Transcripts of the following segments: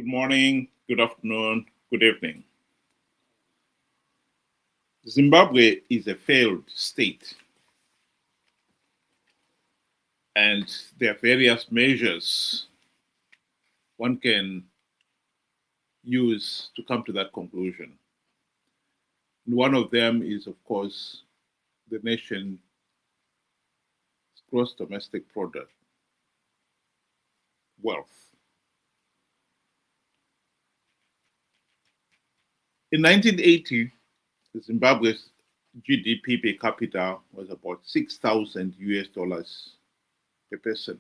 Good morning, good afternoon, good evening. Zimbabwe is a failed state, and there are various measures one can use to come to that conclusion. And one of them is, of course, the nation's gross domestic product, wealth. In 1980, Zimbabwe's GDP per capita was about 6,000 US dollars per person.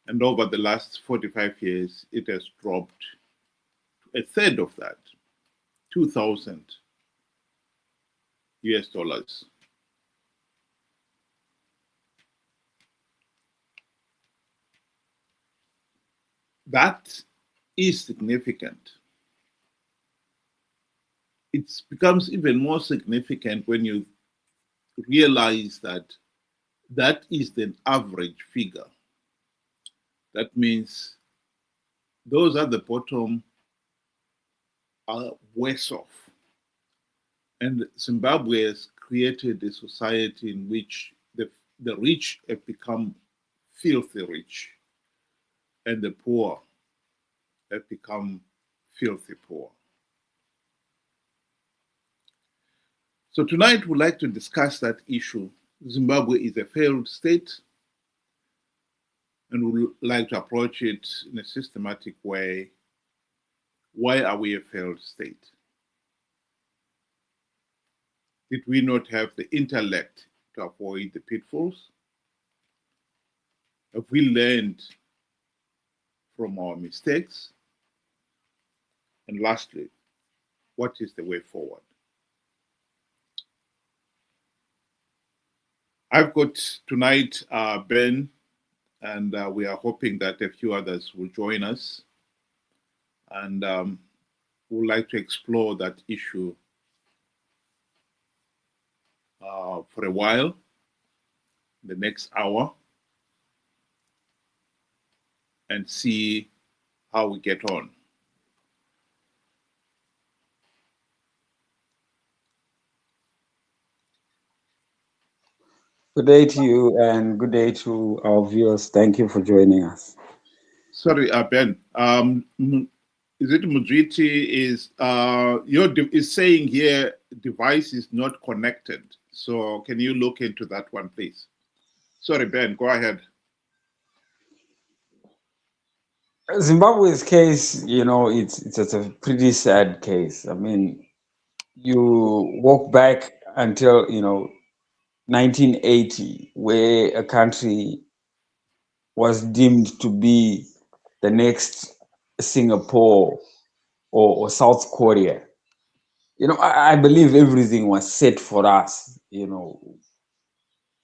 And over the last 45 years, it has dropped to a third of that, 2,000 US dollars. That is significant. It becomes even more significant when you realize that that is the average figure. That means those at the bottom are worse off. And Zimbabwe has created a society in which the rich have become filthy rich and the poor have become filthy poor. So tonight we'd like to discuss that issue. Zimbabwe is a failed state, and we would like to approach it in a systematic way. Why are we a failed state? Did we not have the intellect to avoid the pitfalls? Have we learned from our mistakes? And lastly, what is the way forward? I've got tonight Ben, and we are hoping that a few others will join us. And we would like to explore that issue for a while, the next hour, and see how we get on. Good day to you and good day to our viewers. Thank you for joining us. Sorry, Ben. Is it Mujiti? Is saying here device is not connected. So can you look into that one, please? Sorry, Ben. Go ahead. Zimbabwe's case, it's a pretty sad case. I mean, you walk back until 1980, where a country was deemed to be the next Singapore or South Korea. I believe everything was set for us.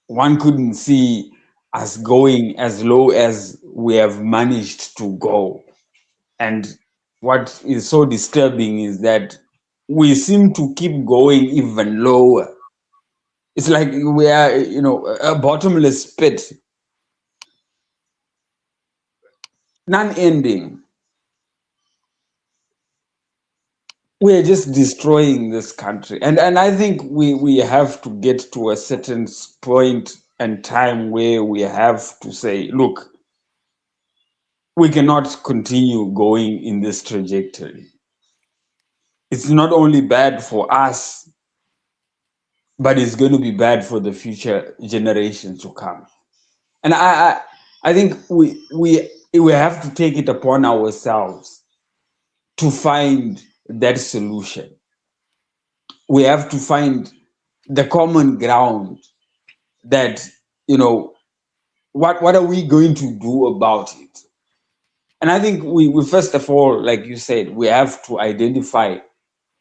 One couldn't see us going as low as we have managed to go. And what is so disturbing is that we seem to keep going even lower. It's like we are, a bottomless pit, non-ending. We're just destroying this country. And I think we have to get to a certain point and time where we have to say, look, we cannot continue going in this trajectory. It's not only bad for us, but it's going to be bad for the future generations to come. And I think we have to take it upon ourselves to find that solution. We have to find the common ground that, what are we going to do about it? And I think we first of all, like you said, we have to identify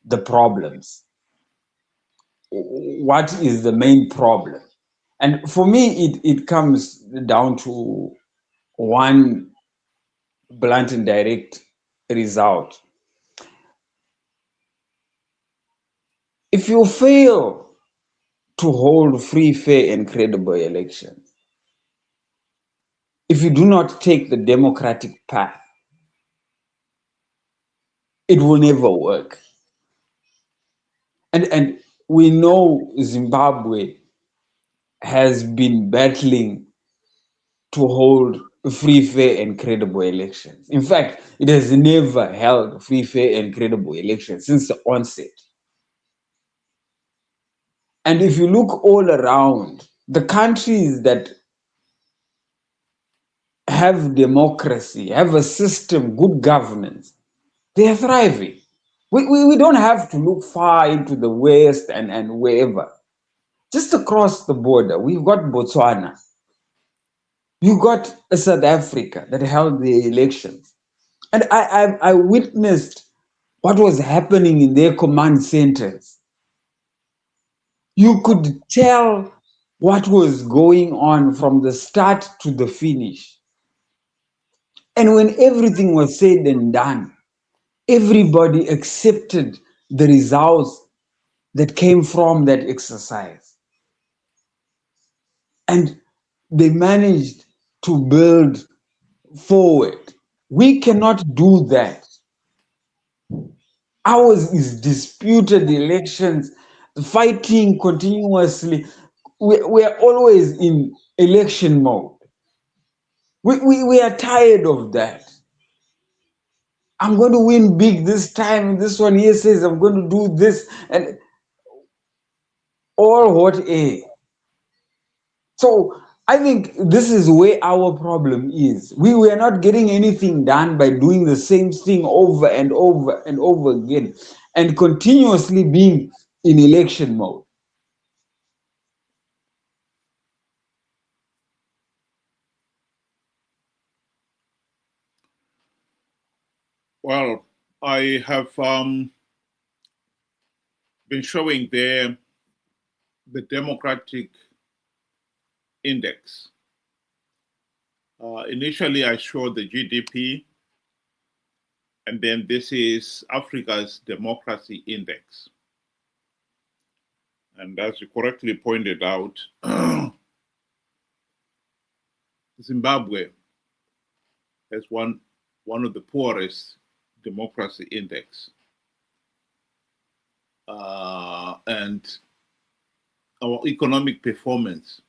the problems. What is the main problem? And for me, it comes down to one blunt and direct result. If you fail to hold free, fair, and credible elections, if you do not take the democratic path, it will never work. And we know Zimbabwe has been battling to hold free, fair, and credible elections. In fact, it has never held free, fair, and credible elections since the onset. And if you look all around, the countries that have democracy, have a system, good governance, they are thriving. We don't have to look far into the West and wherever. Just across the border, we've got Botswana. You got South Africa that held the elections. And I witnessed what was happening in their command centers. You could tell what was going on from the start to the finish. And when everything was said and done, everybody accepted the results that came from that exercise. And they managed to build forward. We cannot do that. Ours is disputed elections, fighting continuously. We're always in election mode. We are tired of that. I'm going to win big this time. This one here says I'm going to do this, and all hot air. So I think this is where our problem is. We are not getting anything done by doing the same thing over and over and over again and continuously being in election mode. Well, I have been showing there the democratic index. Initially, I showed the GDP, and then this is Africa's democracy index. And as you correctly pointed out, Zimbabwe has one of the poorest democracy index. And our economic performance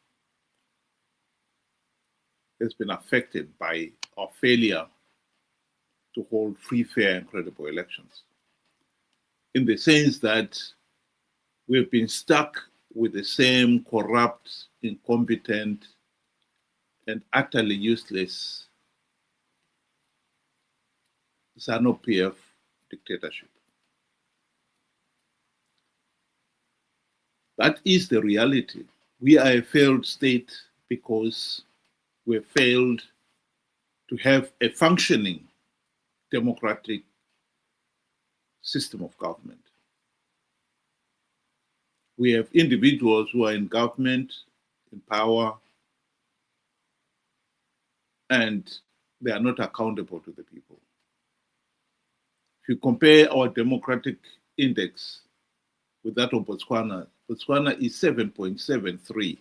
has been affected by our failure to hold free, fair, and credible elections. In the sense that we've been stuck with the same corrupt, incompetent, and utterly useless ZANU-PF dictatorship. That is the reality. We are a failed state because we have failed to have a functioning democratic system of government. We have individuals who are in government, in power, and they are not accountable to the people. If you compare our democratic index with that of Botswana, Botswana is 7.73.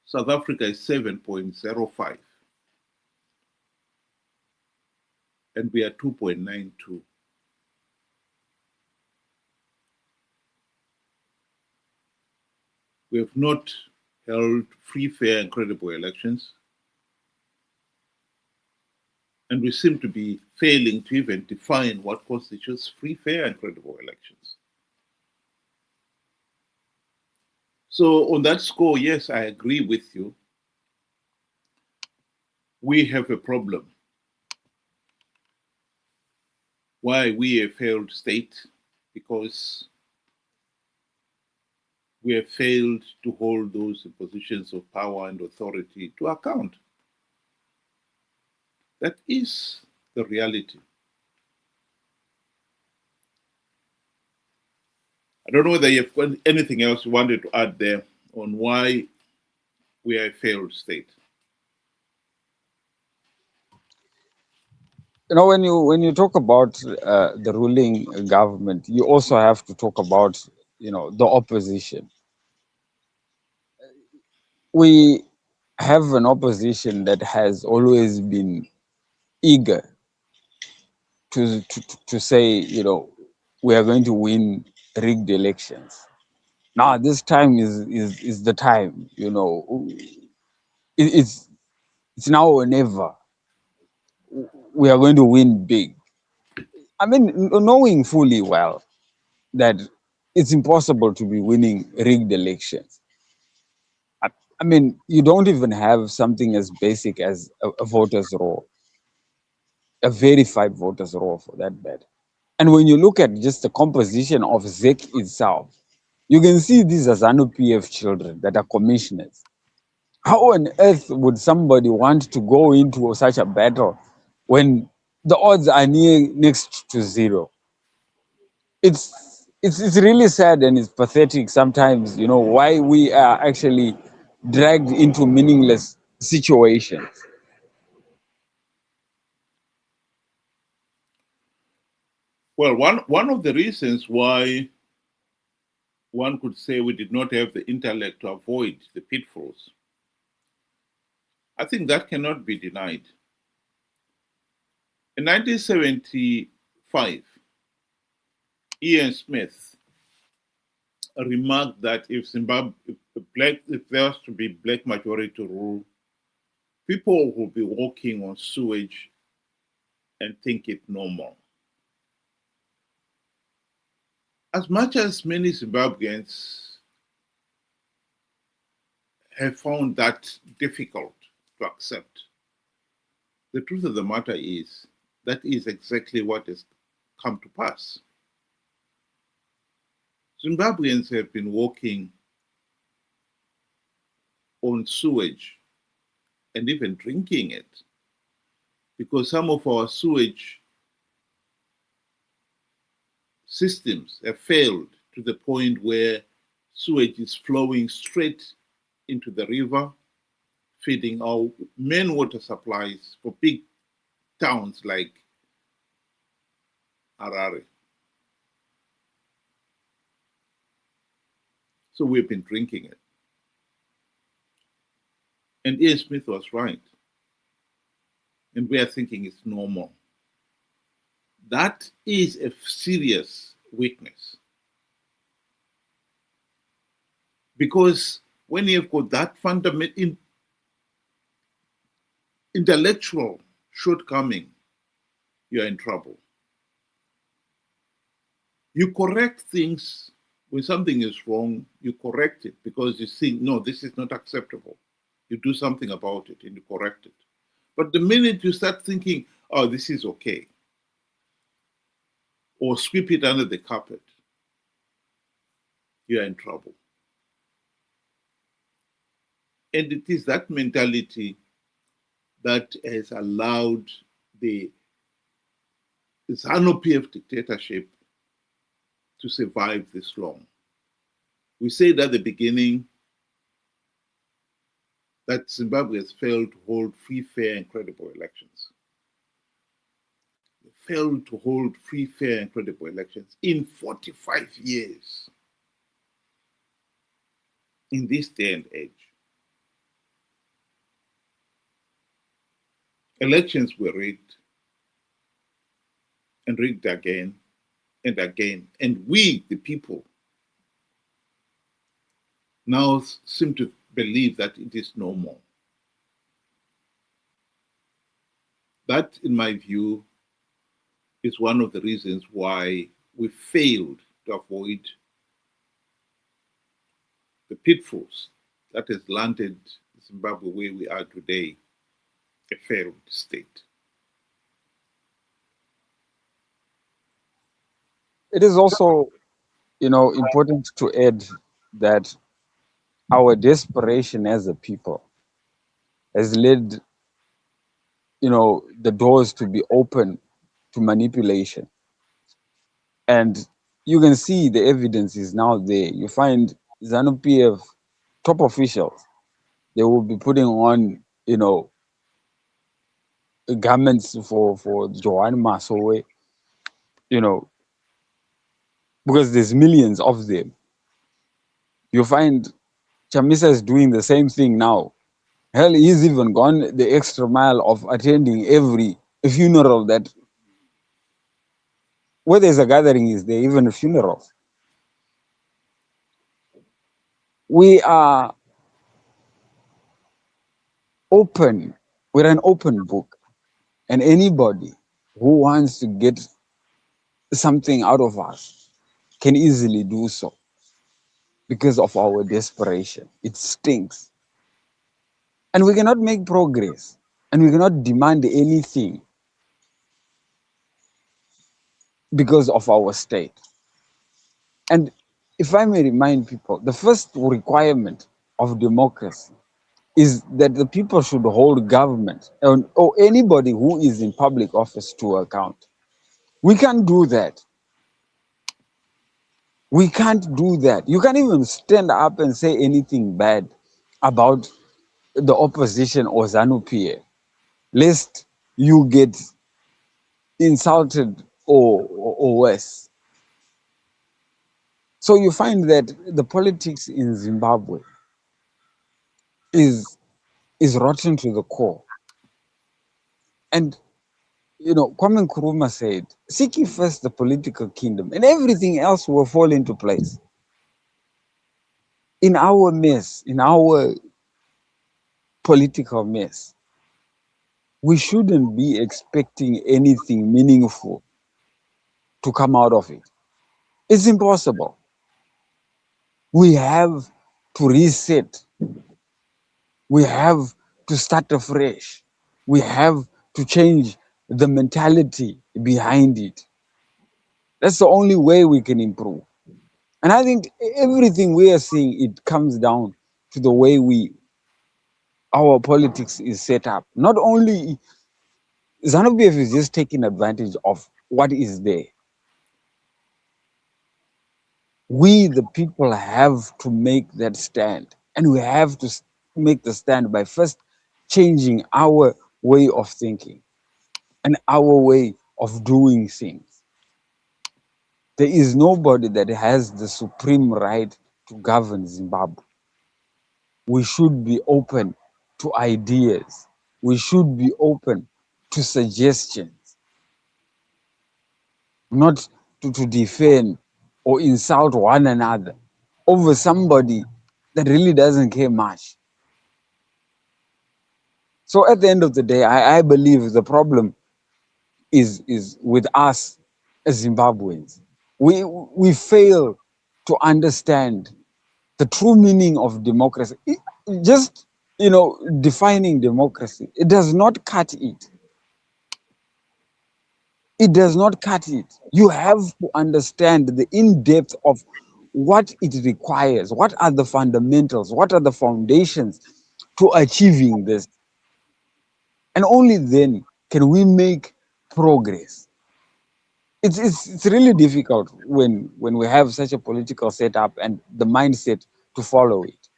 South Africa is 7.05. And we are 2.92. We have not held free, fair, and credible elections. And we seem to be failing to even define what constitutes free, fair, and credible elections. So on that score, yes, I agree with you. We have a problem. Why we a failed state? Because we have failed to hold those in positions of power and authority to account. That is the reality. I don't know whether you've got anything else you wanted to add there on why we are a failed state. You know, when you talk about the ruling government, you also have to talk about, you know, the opposition. have an opposition that has always been eager to say, we are going to win rigged elections. Now, this time is the time, it's now or never. We are going to win big. I mean, knowing fully well that it's impossible to be winning rigged elections. I, I mean, you don't even have something as basic as a voter's roll, a verified voter's roll for that matter. And when you look at just the composition of ZEC itself, you can see these are ZANU PF children that are commissioners. How on earth would somebody want to go into such a battle when the odds are next to zero? It's really sad and it's pathetic sometimes, why we are actually dragged into meaningless situations. Well, one of the reasons why one could say we did not have the intellect to avoid the pitfalls, I think that cannot be denied. In 1975, Ian Smith remarked that if Zimbabwe, if there was to be black majority rule, people will be walking on sewage and think it normal. As much as many Zimbabweans have found that difficult to accept, the truth of the matter is that is exactly what has come to pass. Zimbabweans have been walking on sewage and even drinking it because some of our sewage systems have failed to the point where sewage is flowing straight into the river, feeding our main water supplies for big towns like Harare. So we've been drinking it. And Ian Smith was right. And we are thinking it's normal. That is a serious weakness. Because when you've got that fundamental intellectual shortcoming, you're in trouble. You correct things when something is wrong, you correct it because you think, no, this is not acceptable. You do something about it and you correct it. But the minute you start thinking, oh, this is okay, or sweep it under the carpet, you're in trouble. And it is that mentality that has allowed the ZANU-PF dictatorship to survive this long. We said at the beginning that Zimbabwe has failed to hold free, fair, and credible elections. They failed to hold free, fair, and credible elections in 45 years in this day and age. Elections were rigged and rigged again and again. And we, the people, now seem to believe that it is normal. That, in my view, is one of the reasons why we failed to avoid the pitfalls that has landed Zimbabwe where we are today, a failed state. It is also, important to add that our desperation as a people has led, the doors to be open to manipulation. And you can see the evidence is now there. You find ZANU-PF top officials, they will be putting on, garments for Johan Masowe, because there's millions of them. You find Chamisa is doing the same thing now. Hell, he's even gone the extra mile of attending every funeral that where there's a gathering is there, even a funeral. We are open. We're an open book. And anybody who wants to get something out of us can easily do so because of our desperation. It stinks. And we cannot make progress and we cannot demand anything because of our state. And if I may remind people, the first requirement of democracy is that the people should hold government or anybody who is in public office to account. We can't do that. We can't do that. You can't even stand up and say anything bad about the opposition or ZANU-PF, lest you get insulted or worse. So you find that the politics in Zimbabwe is rotten to the core. And Kwame Nkrumah said, "Seek ye first the political kingdom, and everything else will fall into place." In our mess, in our political mess, we shouldn't be expecting anything meaningful to come out of it. It's impossible. We have to reset. We have to start afresh. We have to change the mentality behind it. That's the only way we can improve. And I think everything we are seeing, it comes down to the way our politics is set up. Not only ZANU-PF is just taking advantage of what is there. We, the people, have to make that stand. And we have to make the stand by first changing our way of thinking and our way of doing things. There is nobody that has the supreme right to govern Zimbabwe. We should be open to ideas. We should be open to suggestions, not to defend or insult one another over somebody that really doesn't care much. So at the end of the day, I believe the problem is with us as Zimbabweans. We fail to understand the true meaning of democracy. Just defining democracy, it does not cut it. It does not cut it. You have to understand the in-depth of what it requires. What are the fundamentals? What are the foundations to achieving this? And only then can we make progress. It's really difficult when we have such a political setup and the mindset to follow it.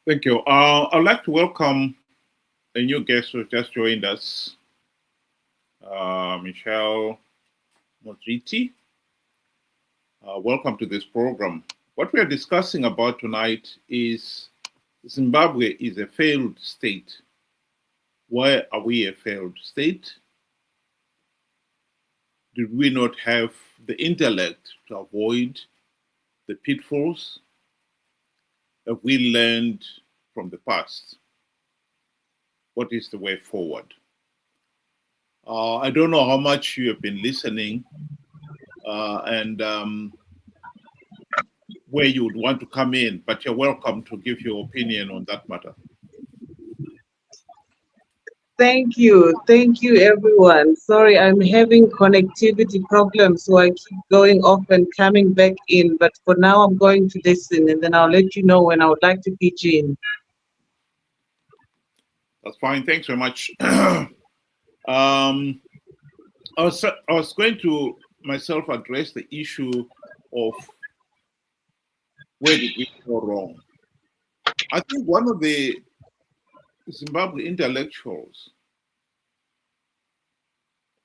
Thank you. I'd like to welcome a new guest who just joined us, Michelle Modriti. Welcome to this program. What we are discussing about tonight is Zimbabwe is a failed state. Why are we a failed state? Did we not have the intellect to avoid the pitfalls? Have we learned from the past? What is the way forward? I don't know how much you have been listening and where you would want to come in, but you're welcome to give your opinion on that matter. Thank you. Thank you, everyone. Sorry, I'm having connectivity problems, so I keep going off and coming back in. But for now, I'm going to listen, and then I'll let you know when I would like to pitch in. That's fine. Thanks very much. I was going to myself address the issue of where did we go wrong. I think one of the Zimbabwe intellectuals,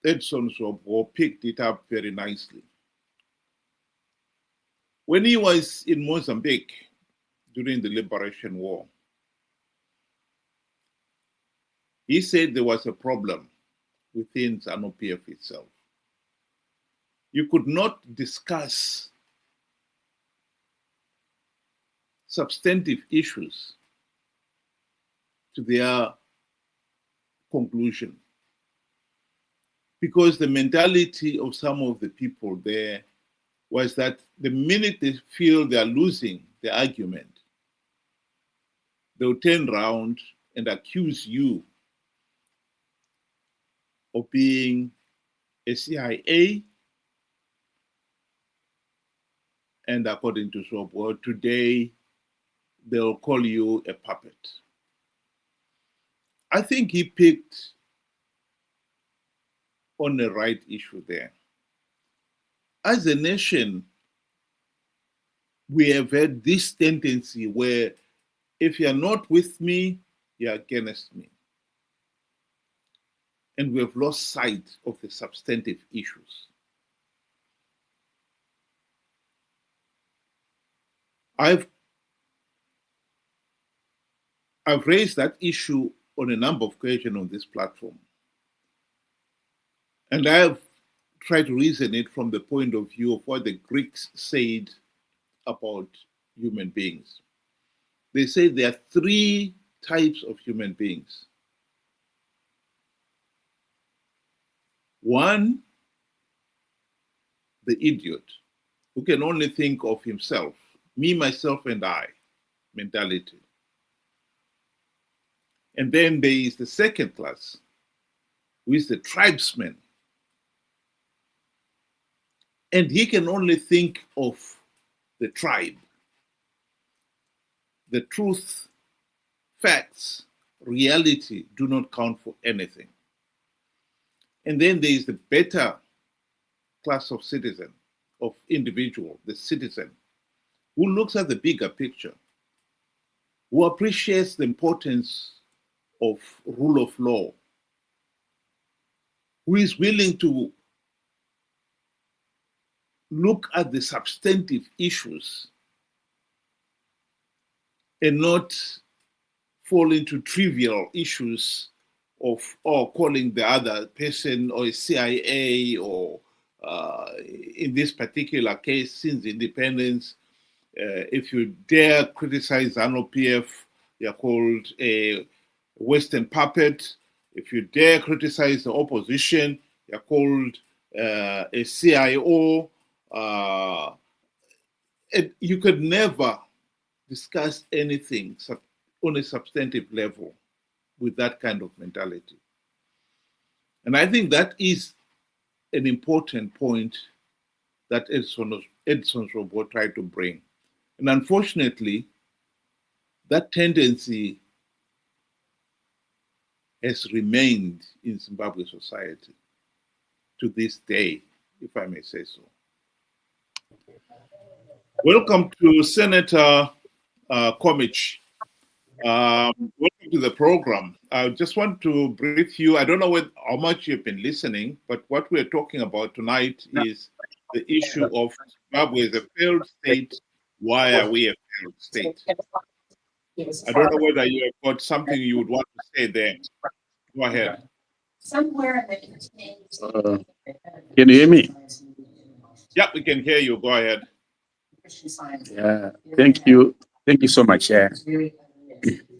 Edson Sobho, picked it up very nicely. When he was in Mozambique, during the Liberation War. He said there was a problem within ZANU-PF itself. You could not discuss substantive issues to their conclusion, because the mentality of some of the people there was that the minute they feel they are losing the argument, they'll turn around and accuse you of being a CIA, and according to Zimbabwe today, they'll call you a puppet. I think he picked on the right issue there. As a nation, we have had this tendency where if you're not with me, you're against me. And we have lost sight of the substantive issues. I've raised that issue on a number of occasions on this platform. And I have tried to reason it from the point of view of what the Greeks said about human beings. They say there are three types of human beings. One, the idiot, who can only think of himself, me, myself, and I mentality. And then there is the second class, who is the tribesman. And he can only think of the tribe. The truth, facts, reality do not count for anything. And then there is the better class of citizen, of individual, the citizen, who looks at the bigger picture, who appreciates the importance of rule of law, who is willing to look at the substantive issues and not fall into trivial issues of calling the other person or a CIA or in this particular case, since independence, if you dare criticize ZANU-PF, you're called a Western puppet. If you dare criticize the opposition, you're called a CIO. You could never discuss anything on a substantive level with that kind of mentality. And I think that is an important point that Edson Robot tried to bring. And unfortunately, that tendency has remained in Zimbabwe society to this day, if I may say so. Welcome to Senator Komich. Welcome to the program. I just want to brief you. I don't know how much you've been listening, but what we're talking about tonight is the issue of Zimbabwe as a failed state. Why are we a failed state? I don't know whether you have got something you would want to say there. Go ahead. Can you hear me? Yeah, we can hear you. Go ahead. Yeah, thank you. Thank you so much. I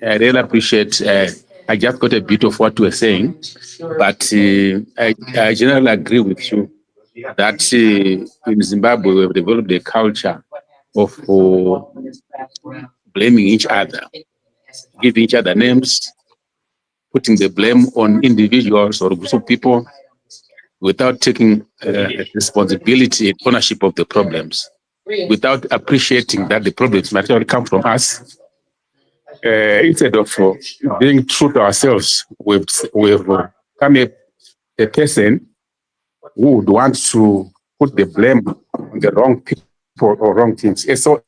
really appreciate. I just got a bit of what you were saying, but I generally agree with you that in Zimbabwe we've developed a culture of blaming each other, giving each other names, putting the blame on individuals or groups of people without taking responsibility and ownership of the problems, without appreciating that the problems might actually come from us. Instead of being true to ourselves, we've become a person who would want to put the blame on the wrong people or wrong things. And so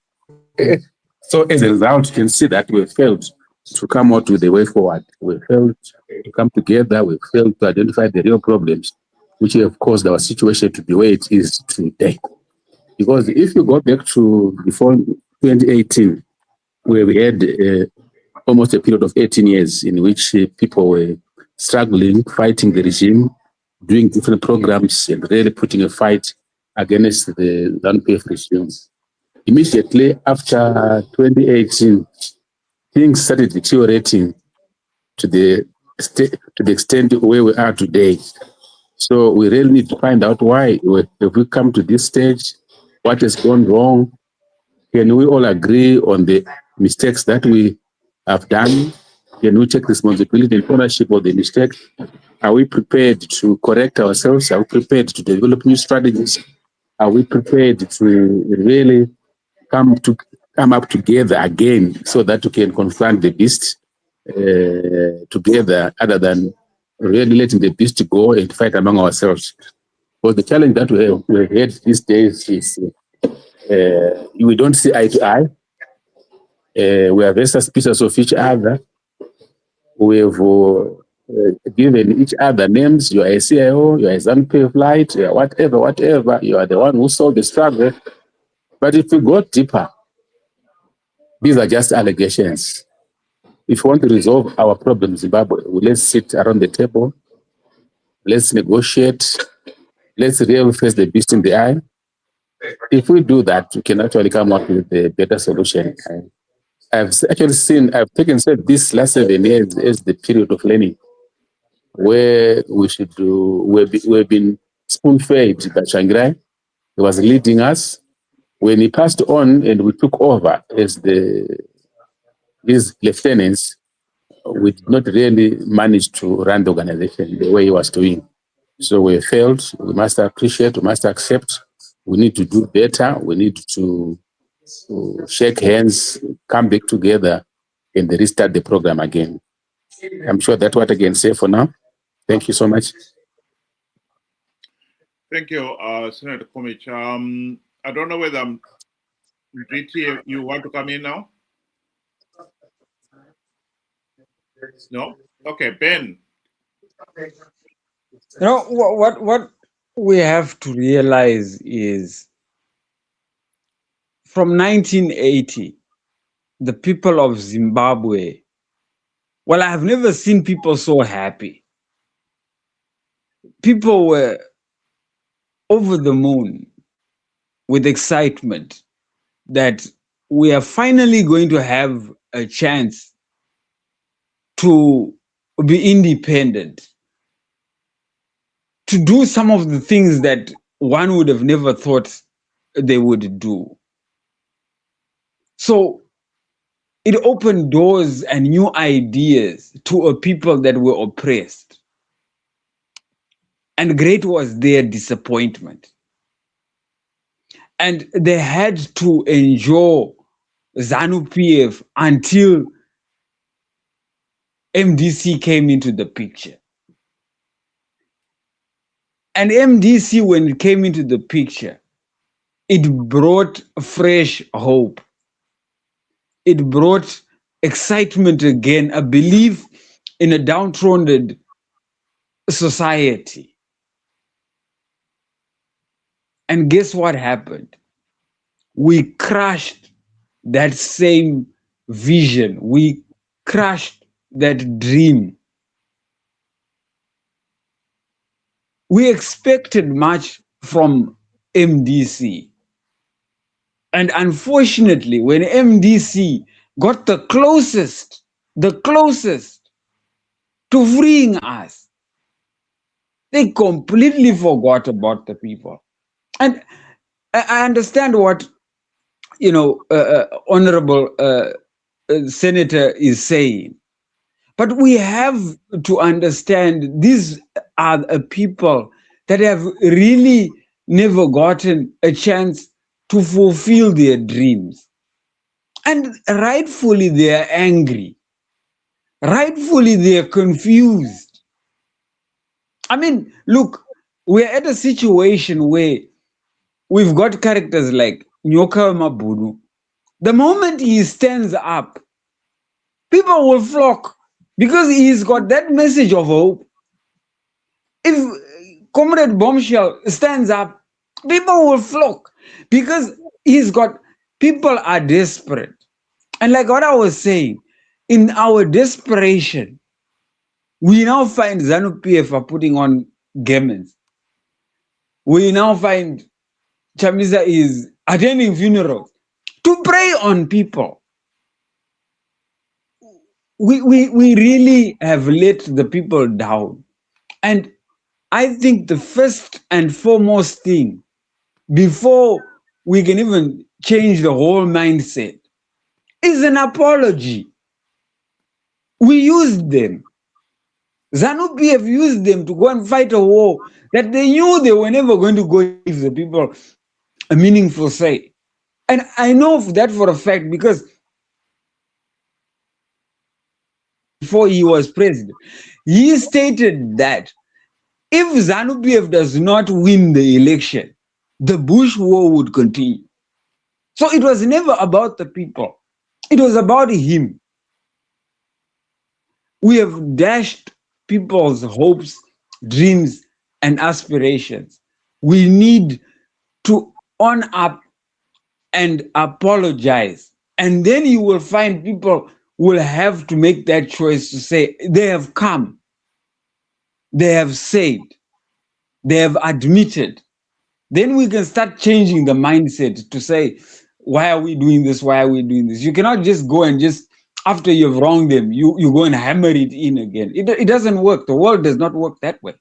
as a result, you can see that we failed to come out with a way forward. We failed to come together. We failed to identify the real problems, which have caused our situation to be where it is today. Because if you go back to before 2018, where we had almost a period of 18 years in which people were struggling, fighting the regime, doing different programs, and really putting a fight against the ZANU-PF regime. Immediately after 2018, things started deteriorating to the extent where we are today. So we really need to find out why have we come to this stage, what has gone wrong. Can we all agree on the mistakes that we have done? Can we take responsibility and ownership of the mistakes? Are we prepared to correct ourselves? Are we prepared to develop new strategies? Are we prepared to really come up together again so that we can confront the beast together, other than really letting the beast go and fight among ourselves? But the challenge that we had these days is we don't see eye to eye. We are very suspicious of each other. We have given each other names. You are a CIO, you are a ZANU-PF light, you are whatever. You are the one who solved the struggle. But if we go deeper, these are just allegations. If we want to resolve our problem in Zimbabwe, let's sit around the table, let's negotiate, let's really face the beast in the eye. If we do that, we can actually come up with a better solution. I've taken this last 7 years as the period of learning, where we've been spoon-fed by Shanghai. He was leading us. When he passed on and we took over as his lieutenants, we did not really manage to run the organization the way he was doing. So we failed. We must appreciate, we must accept. We need to do better. We need to shake hands, come back together, and restart the program again. I'm sure that's what I can say for now. Thank you so much. Thank you, Senator Komich. I don't know whether Riti, you want to come in now? No? Okay, Ben. You know, what we have to realize is from 1980, the people of Zimbabwe, well, I have never seen people so happy. People were over the moon with excitement that we are finally going to have a chance to be independent, to do some of the things that one would have never thought they would do. So it opened doors and new ideas to a people that were oppressed. And great was their disappointment. And they had to endure ZANU-PF until MDC came into the picture. And MDC, when it came into the picture, it brought fresh hope. It brought excitement again, a belief in a downtrodden society. And guess what happened? We crushed that same vision. We crushed that dream. We expected much from MDC. And unfortunately, when MDC got the closest to freeing us, they completely forgot about the people. And I understand what, Honorable Senator is saying. But we have to understand these are people that have really never gotten a chance to fulfill their dreams. And rightfully, they are angry. Rightfully, they are confused. I mean, look, we're at a situation where we've got characters like Nyoka Mabunu. The moment he stands up, people will flock because he's got that message of hope. If Comrade Bombshell stands up, people will flock because people are desperate. And like what I was saying, in our desperation, we now find ZANU-PF are putting on garments. We now find Chamisa is attending funerals to prey on people. We really have let the people down. And I think the first and foremost thing, before we can even change the whole mindset, is an apology. We used them. ZANU-PF used them to go and fight a war that they knew they were never going to go give the people a meaningful say. And I know that for a fact because before he was president, he stated that if ZANU-PF does not win the election, the Bush war would continue. So it was never about the people. It was about him. We have dashed people's hopes, dreams, and aspirations. We need to own up and apologize. And then you will find people will have to make that choice to say, they have come, they have said, they have admitted. Then we can start changing the mindset to say, why are we doing this? Why are we doing this? You cannot just go and just, after you've wronged them, you go and hammer it in again. It doesn't work. The world does not work that way.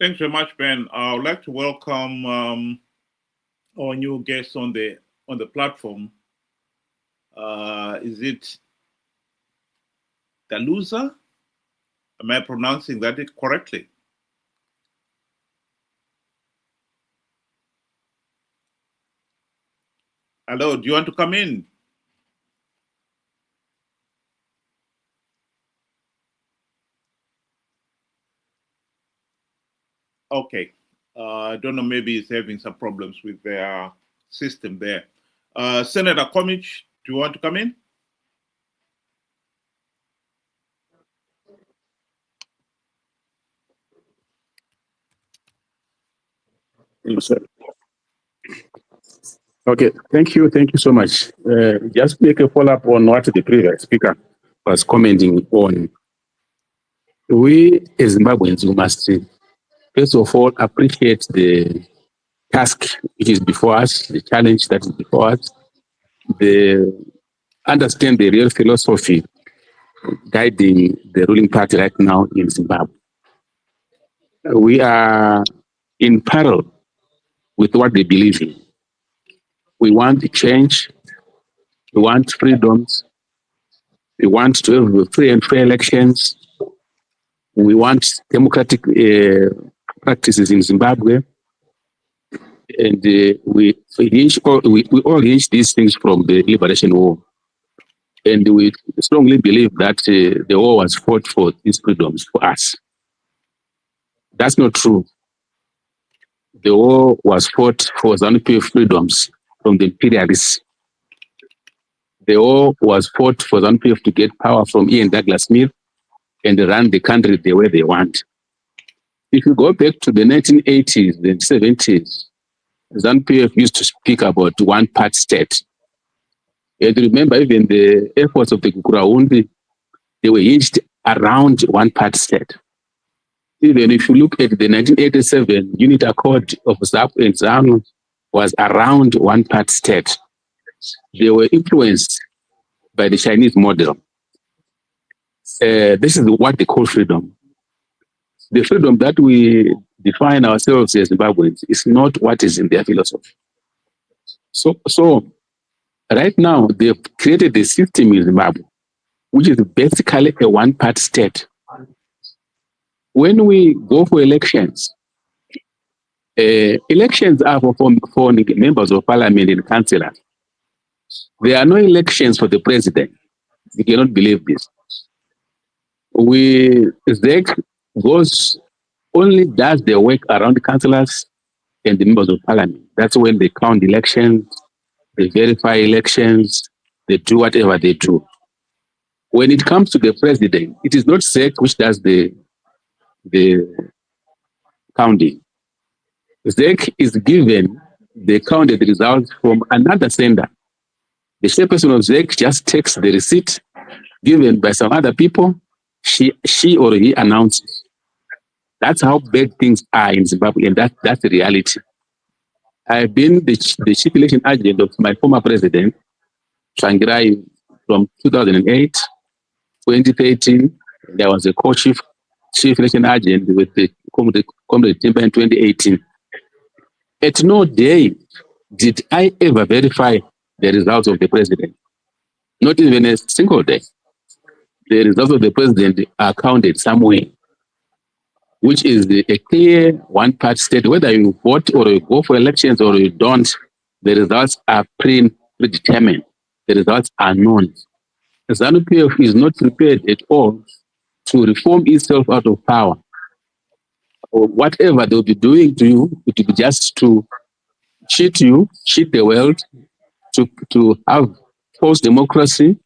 Thanks very much, Ben. I would like to welcome our new guest on the platform. Is it Daluza? Am I pronouncing that correctly? Hello, do you want to come in? Okay. I don't know, maybe he's having some problems with their system there. Senator Komich, do you want to come in? Yes, sir. Okay, thank you so much. Just make a follow-up on what the previous speaker was commenting on. We as Zimbabweans, we must first of all appreciate the task which is before us, the challenge that is before us, understand the real philosophy guiding the ruling party right now in Zimbabwe. We are in parallel with what they believe in. We want change. We want freedoms. We want to have free and fair elections. We want democratic practices in Zimbabwe. And we all reach these things from the Liberation War. And we strongly believe that the war was fought for these freedoms for us. That's not true. The war was fought for ZANU-PF freedoms from the imperialists. The war was fought for ZANU-PF to get power from Ian Douglas Smith and run the country the way they want. If you go back to the 1980s, the 70s, ZANU-PF used to speak about one-part state. And remember, even the efforts of the Kukurahundi, they were hinged around one-part state. Even if you look at the 1987 Unit Accord of ZAP and ZANU was around one-part state. They were influenced by the Chinese model. This is what they call freedom. The freedom that we define ourselves as Zimbabweans is not what is in their philosophy. So right now, they've created a system in Zimbabwe, which is basically a one-part state. When we go for elections, elections are for members of parliament and councillors. There are no elections for the president. You cannot believe this. ZEC only does their work around councillors and the members of parliament. That's when they count elections, they verify elections, they do whatever they do. When it comes to the president, it is not ZEC which does the counting. ZEC is given they counted the results from another sender. The chairperson of ZEC just takes the receipt given by some other people. She or he announces. That's how bad things are in Zimbabwe, and that's the reality. I've been the chief election agent of my former president, Tsvangirai, from 2008, 2013. And I was a co-chief election agent with the Comrade Timber in 2018. At no day did I ever verify the results of the president. Not even a single day. The results of the president are counted somewhere, which is a clear one-part state. Whether you vote or you go for elections or you don't, the results are predetermined. The results are known. ZANU-PF is not prepared at all to reform itself out of power. Or whatever they'll be doing to you, it will be just to cheat you, cheat the world, to have false democracy,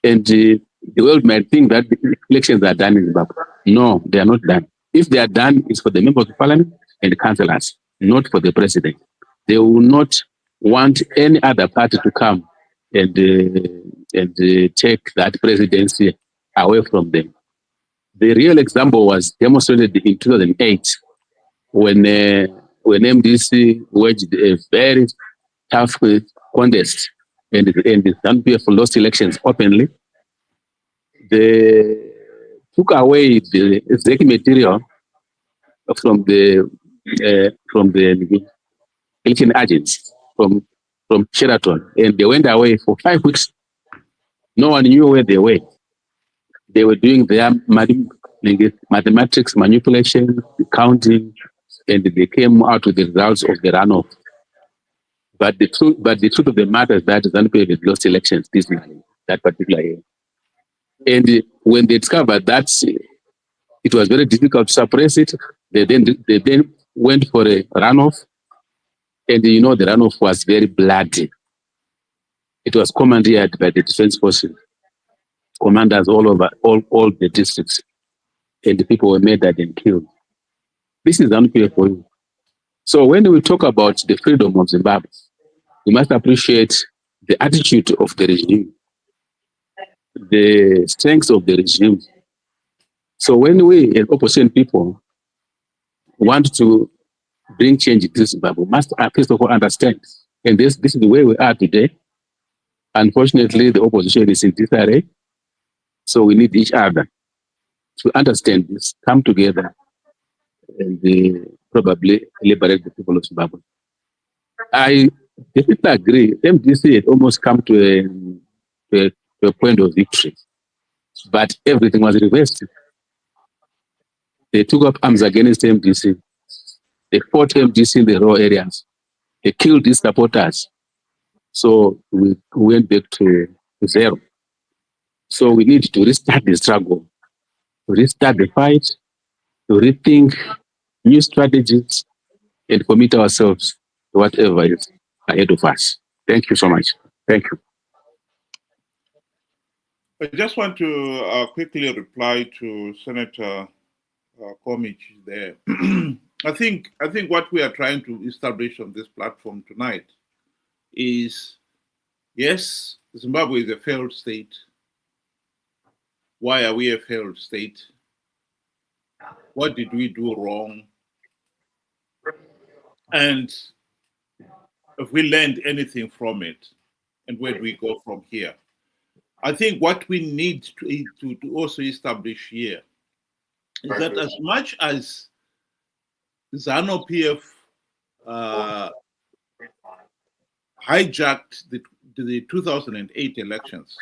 and the world might think that the elections are done in Zimbabwe. No, they are not done. If they are done, it's for the members of parliament and the councillors, not for the president. They will not want any other party to come and take that presidency away from them. The real example was demonstrated in 2008 when MDC waged a very tough contest and the ZANU-PF lost elections openly. They took away the executive material from the election agents from Sheraton, and they went away for 5 weeks. No one knew where they were. They were doing their mathematics manipulation, counting, and they came out with the results of the runoff. But the truth of the matter is that ZANU-PF had lost elections this year, that particular year. And when they discovered that it was very difficult to suppress it, they then went for a runoff. And the runoff was very bloody. It was commandeered by the defense forces, commanders all over all the districts, and the people were murdered and killed. This is ZANU-PF for you. So when we talk about the freedom of Zimbabwe, we must appreciate the attitude of the regime, the strength of the regime. So when we, as opposition people, want to bring change to Zimbabwe, we must first of all understand, and this is the way we are today. Unfortunately, the opposition is in disarray, so we need each other to understand this, come together, and probably liberate the people of Zimbabwe. I definitely agree. MDC had almost come to a point of victory, but everything was reversed. They took up arms against MDC. They fought MDC in the raw areas. They killed these supporters. So we went back to zero. So we need to restart the struggle, to restart the fight, to rethink new strategies, and commit ourselves to whatever is ahead of us. Thank you so much. Thank you. I just want to quickly reply to Senator Komich there. I think what we are trying to establish on this platform tonight is, yes, Zimbabwe is a failed state. Why are we a failed state? What did we do wrong? And if we learned anything from it, and where do we go from here? I think what we need to also establish here is that as much as ZANU-PF hijacked the 2008 elections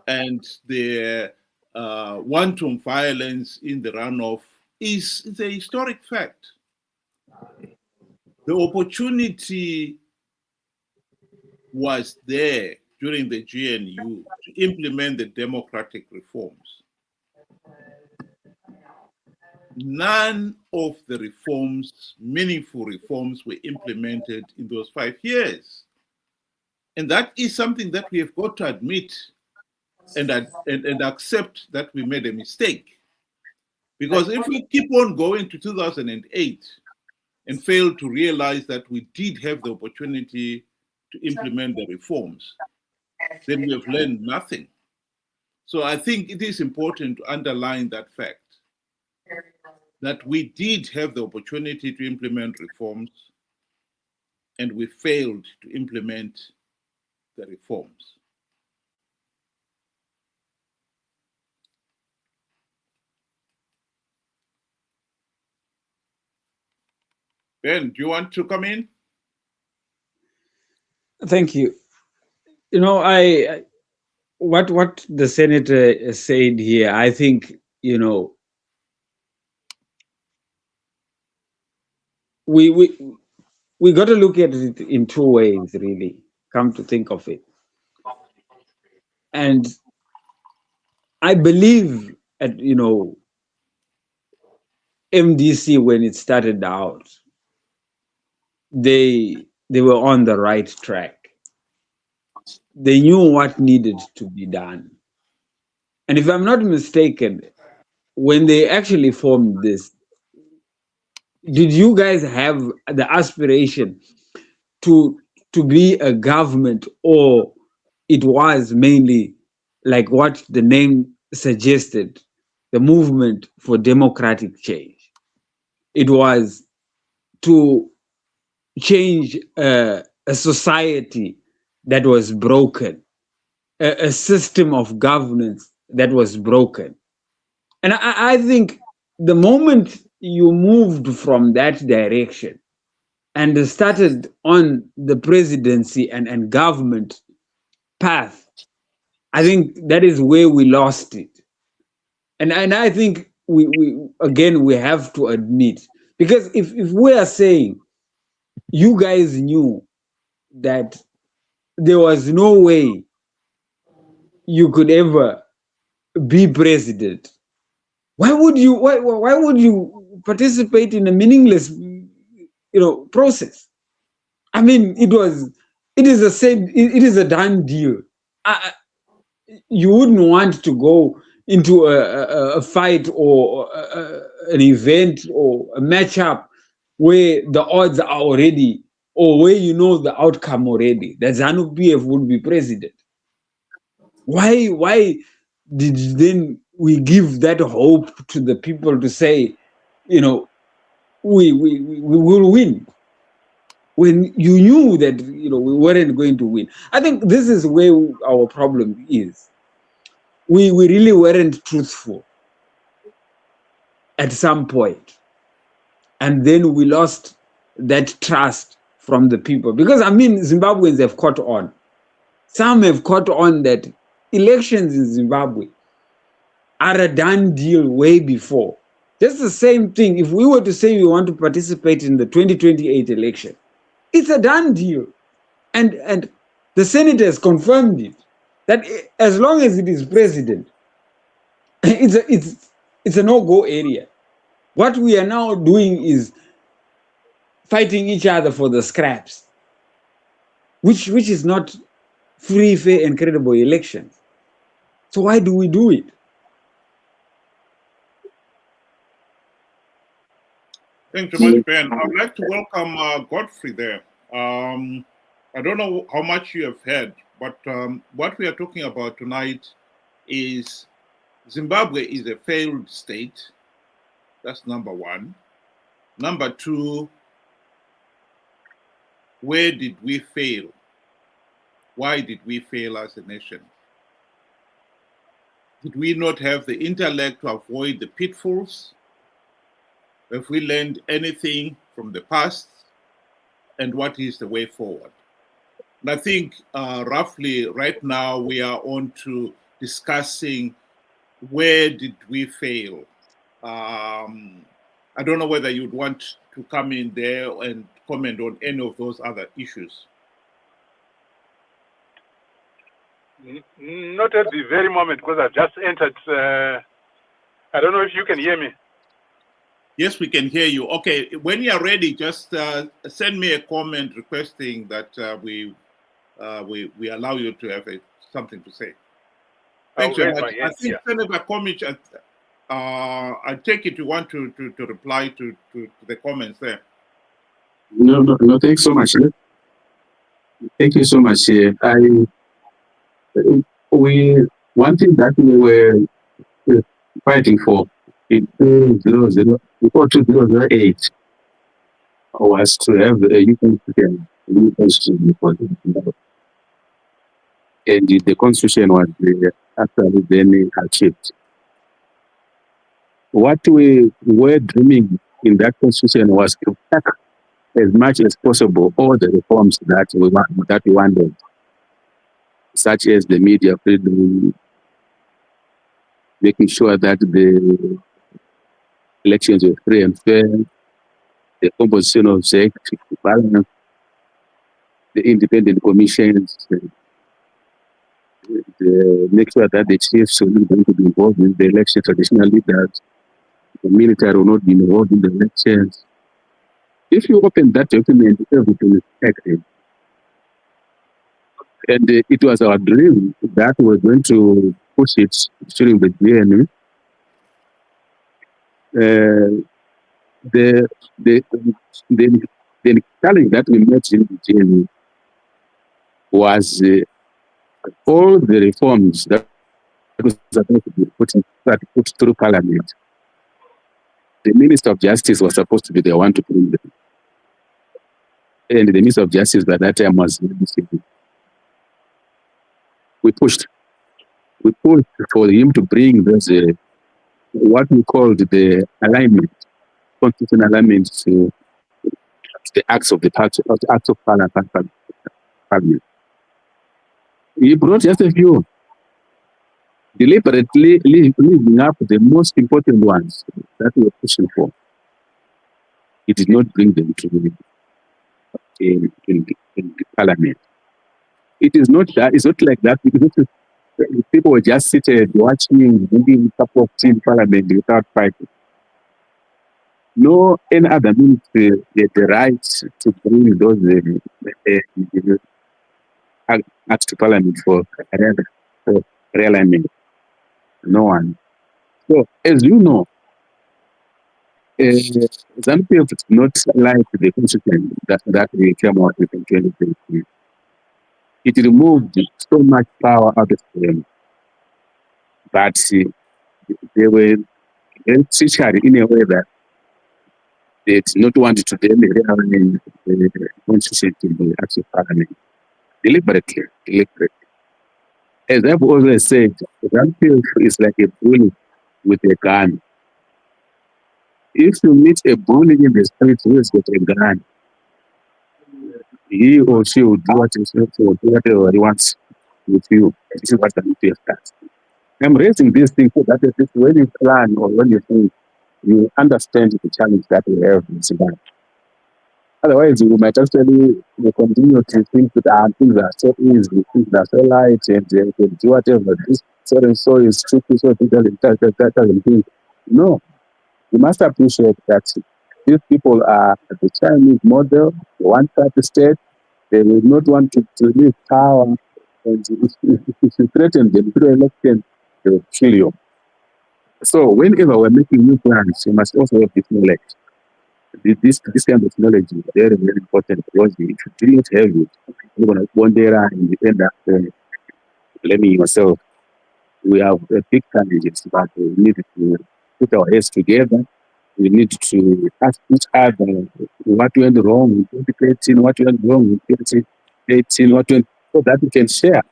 and the wanton violence in the runoff is a historic fact. The opportunity was there during the GNU to implement the democratic reforms. None of the reforms, meaningful reforms, were implemented in those 5 years. And that is something that we have got to admit and accept that we made a mistake. Because if we keep on going to 2008, and failed to realize that we did have the opportunity to implement the reforms, then we have learned nothing. So I think it is important to underline that fact, that we did have the opportunity to implement reforms and we failed to implement the reforms. Ben, do you want to come in? Thank you. You know, what the senator said here, I think, you know, we got to look at it in two ways, really, come to think of it. And I believe at, you know, MDC, when it started out, they were on the right track. They knew what needed to be done. And if I'm not mistaken, when they actually formed this, did you guys have the aspiration to be a government, or it was mainly like what the name suggested, the movement for democratic change? It was to change a society that was broken, a system of governance that was broken. And I think the moment you moved from that direction and started on the presidency and government path, I think that is where we lost it. And I think we have to admit, because if we are saying you guys knew that there was no way you could ever be president, why would you participate in a meaningless, you know, process? I mean, it is a done deal. You wouldn't want to go into a fight or an event or a matchup where the odds are already, or where you know the outcome already, that ZANU-PF would be president. Why did then we give that hope to the people to say, you know, we will win, when you knew that, you know, we weren't going to win? I think this is where our problem is. We really weren't truthful at some point, and then we lost that trust from the people. Because I mean, Zimbabweans have caught on. Some have caught on that elections in Zimbabwe are a done deal way before. Just the same thing, if we were to say we want to participate in the 2028 election, it's a done deal. And the Senate has confirmed it, that as long as it is president, it's a no-go area. What we are now doing is fighting each other for the scraps, which is not free, fair, and credible elections. So why do we do it? Thank you very much, Ben. I would like to welcome Godfrey there. I don't know how much you have heard, but what we are talking about tonight is Zimbabwe is a failed state. That's number one. Number two, where did we fail? Why did we fail as a nation? Did we not have the intellect to avoid the pitfalls? Have we learned anything from the past? And what is the way forward? And I think roughly right now we are on to discussing where did we fail. I don't know whether you'd want to come in there and comment on any of those other issues. Not at the very moment, because I've just entered. I don't know if you can hear me. Yes, we can hear you. Okay, when you are ready, just send me a comment requesting that we allow you to have something to say. Thank you. I think Senator Komich, I take it you want to reply to the comments there. No, thanks so much. Thank you so much. One thing that we were fighting for in 2000, before 2008 was to have a new constitution, and the constitution was actually then achieved. What we were dreaming in that constitution was to pack as much as possible all the reforms that we wanted, such as the media freedom, making sure that the elections were free and fair, the composition of the executive balance, the independent commissions, make sure that the chiefs are not going to be involved in the election, traditional leaders, the military will not be involved in the elections. If you open that document, everything is active. And it was our dream that we were going to push it during the GNU. The challenge that we met in the GNU was all the reforms that was supposed to be put through Parliament. The Minister of Justice was supposed to be the one to bring them. And the Minister of Justice by that time was we pushed for him to bring those what we called the alignment, constitutional alignment to the acts of the acts of Parliament. He brought just a few, deliberately leaving up the most important ones that we were pushing for. He did not bring them to in the Parliament. It is not that. It's not like that. People were just seated watching, drinking a cup of tea in Parliament without fighting. No, any other ministry had the right to bring those acts to Parliament for realignment. No one. So, as you know, Zambia did not like the constitution that we came out with in 2023. It removed so much power out of them, but they were teachers in a way that they did not want to then realign the constitution to the actual Parliament deliberately. As I've always said, Zambia is like a bully with a gun. If you meet a bully in the street who has got a gun, he or she will do whatever he wants with you. This is what Zambia does. I'm raising these things so that at least when you plan or when you think, you understand the challenge that we have in Zimbabwe. Otherwise, you might actually continue to think that things are so easy, things are so light, and you can do whatever. This so and so is tricky, so it doesn't do. No, you must appreciate that these people are the Chinese model, the one-party state. They will not want to leave power, and if you threaten them through election, they will kill you. So whenever we're making new plans, you must also have this knowledge. This kind of knowledge is very, very important because if you didn't have it, you're going to wander and you end up blaming yourself. We have a big challenges, but we need to put our heads together. We need to ask each other what went wrong in 2018, what went wrong in 2018, so that we can share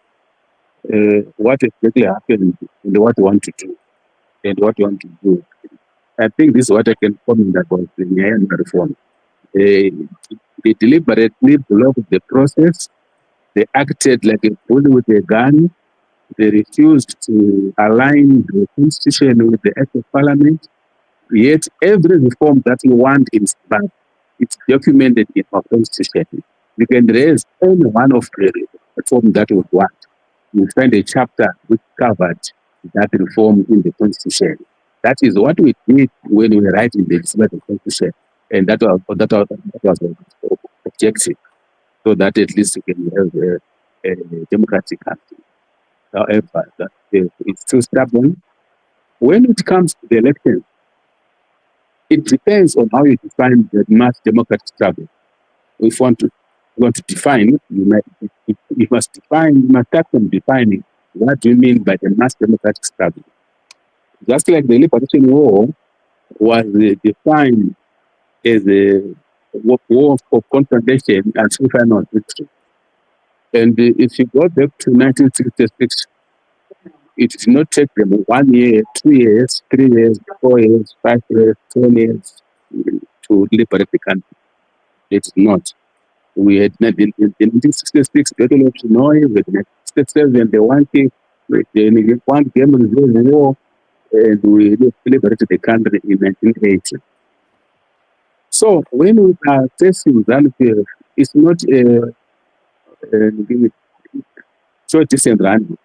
what exactly happened and what we want to do and what we want to do. I think this is what I can comment about the Myanmar reform. They deliberately blocked the process. They acted like a bully with a gun. They refused to align the constitution with the act of parliament. Yet every reform that you want in Zimbabwe, it's documented in our constitution. You can raise any one of the reform that you want. You find a chapter which covered that reform in the constitution. That is what we did when we were writing the Zimbabwe constitution, and that was the objective, so that at least we can have a democratic country. However, it's too stubborn. When it comes to the election, it depends on how you define the mass democratic struggle. if you want to define it, you must start from defining what do you mean by the mass democratic struggle. Just like the liberation war was defined as a war of confrontation and final victory. And if you go back to 1966, it did not take them 1 year, 2 years, 3 years, 4 years, 5 years, 10 years to liberate the country. It did not. We had in 1966 Battle of Hanoi, with 1967 the one game resolve war, and we liberated the country in 1980. So when we are facing Zambia, it's not a short distance run.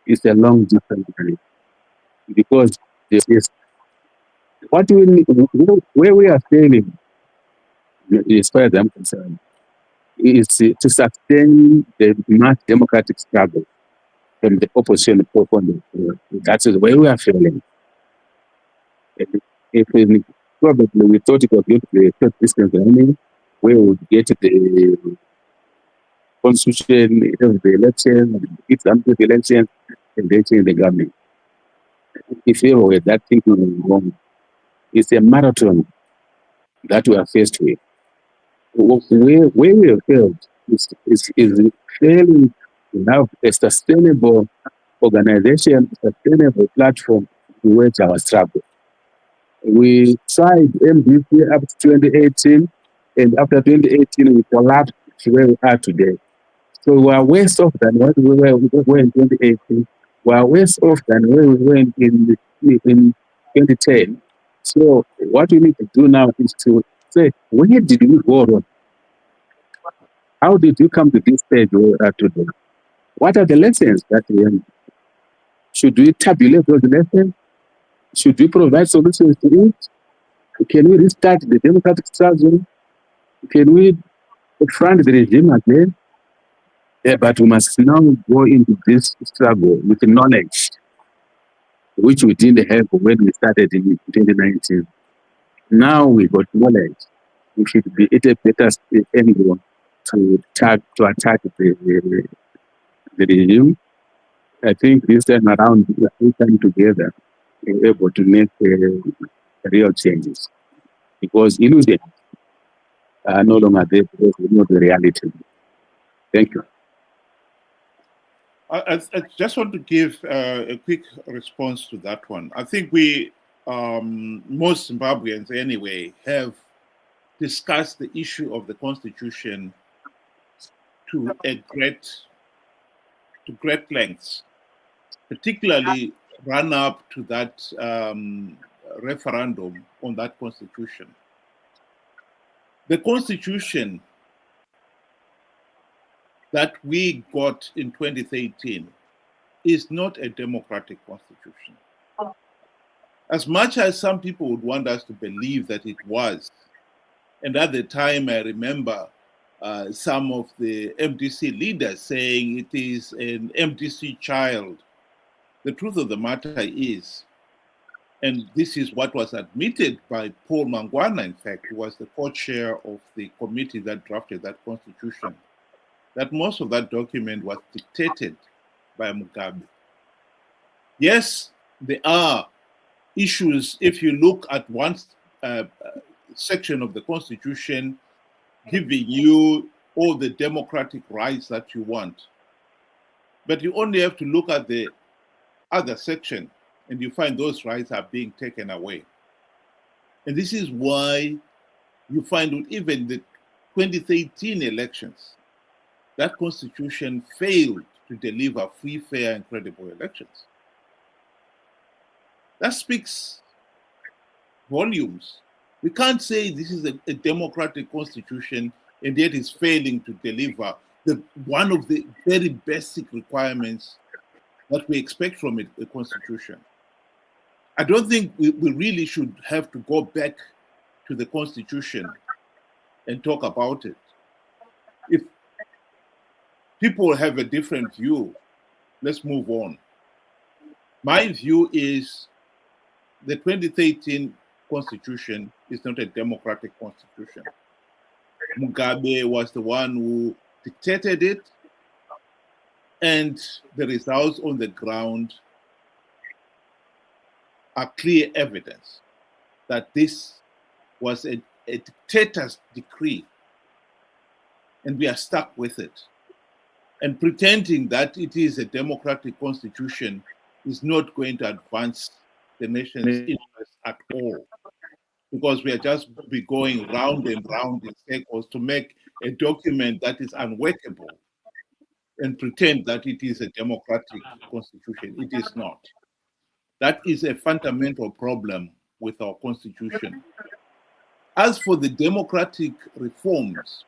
It's a long distance run, because there's what we need, where we are failing, as far as I'm concerned, is to sustain the mass democratic struggle from the opposition point. That is where we are failing. If probably we thought it was going to be a short distance running, we would get the constitution, the election, it's under the election, and then change the government. If you were that thinking wrong, it's a marathon that we are faced with. Where we have failed is failing to have a sustainable organization, sustainable platform to wage our struggle. We tried MDC up to 2018, and after 2018, we collapsed to where we are today. So we are worse off than what we were in 2018. We are worse off than where we were in 2010. So what we need to do now is to say, where did we go wrong? How did you come to this stage where we are today? What are the lessons that we learned? Should we tabulate those lessons? Should we provide solutions to it? Can we restart the democratic struggle? Can we confront the regime again? But we must now go into this struggle with knowledge, which we didn't have when we started in 2019. Now we got knowledge. We should be at a better angle to attack the regime. I think this time around we come together and able to make real changes, because illusions are no longer there, because we know the reality. Thank you. I just want to give a quick response to that one. I think we, most Zimbabweans anyway, have discussed the issue of the constitution to great lengths, particularly run up to that referendum on that constitution. The constitution that we got in 2013 is not a democratic constitution. As much as some people would want us to believe that it was, and at the time I remember some of the MDC leaders saying it is an MDC child. The truth of the matter is, and this is what was admitted by Paul Mangwana, in fact, who was the co-chair of the committee that drafted that constitution, that most of that document was dictated by Mugabe. Yes, there are issues. If you look at one section of the constitution giving you all the democratic rights that you want, but you only have to look at the other section and you find those rights are being taken away. And this is why you find even the 2013 elections, that constitution failed to deliver free, fair, and credible elections. That speaks volumes. We can't say this is a democratic constitution and yet it's failing to deliver one of the very basic requirements that we expect from a constitution. I don't think we really should have to go back to the constitution and talk about it. If people have a different view, let's move on. My view is the 2013 constitution is not a democratic constitution. Mugabe was the one who dictated it, and the results on the ground are clear evidence that this was a dictator's decree, and we are stuck with it. And pretending that it is a democratic constitution is not going to advance the nation's interest at all, because we are just be going round and round in circles to make a document that is unworkable and pretend that it is a democratic constitution. It is not. That is a fundamental problem with our constitution. As for the democratic reforms,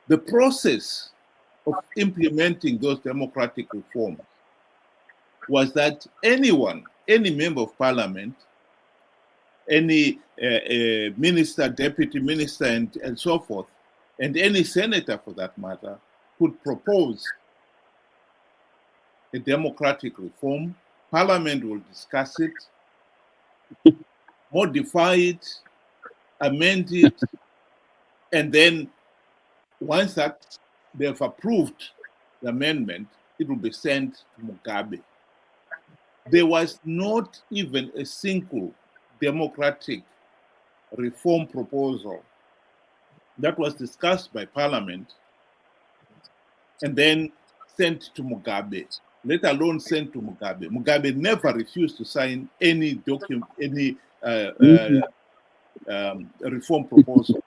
the process of implementing those democratic reforms was that anyone, any member of parliament, any minister, deputy minister, and so forth, and any senator for that matter, could propose a democratic reform. Parliament will discuss it, modify it, amend it, and then once that they've approved the amendment, it will be sent to Mugabe. There was not even a single democratic reform proposal that was discussed by Parliament and then sent to Mugabe, let alone sent to Mugabe. Mugabe never refused to sign any document, any reform proposal.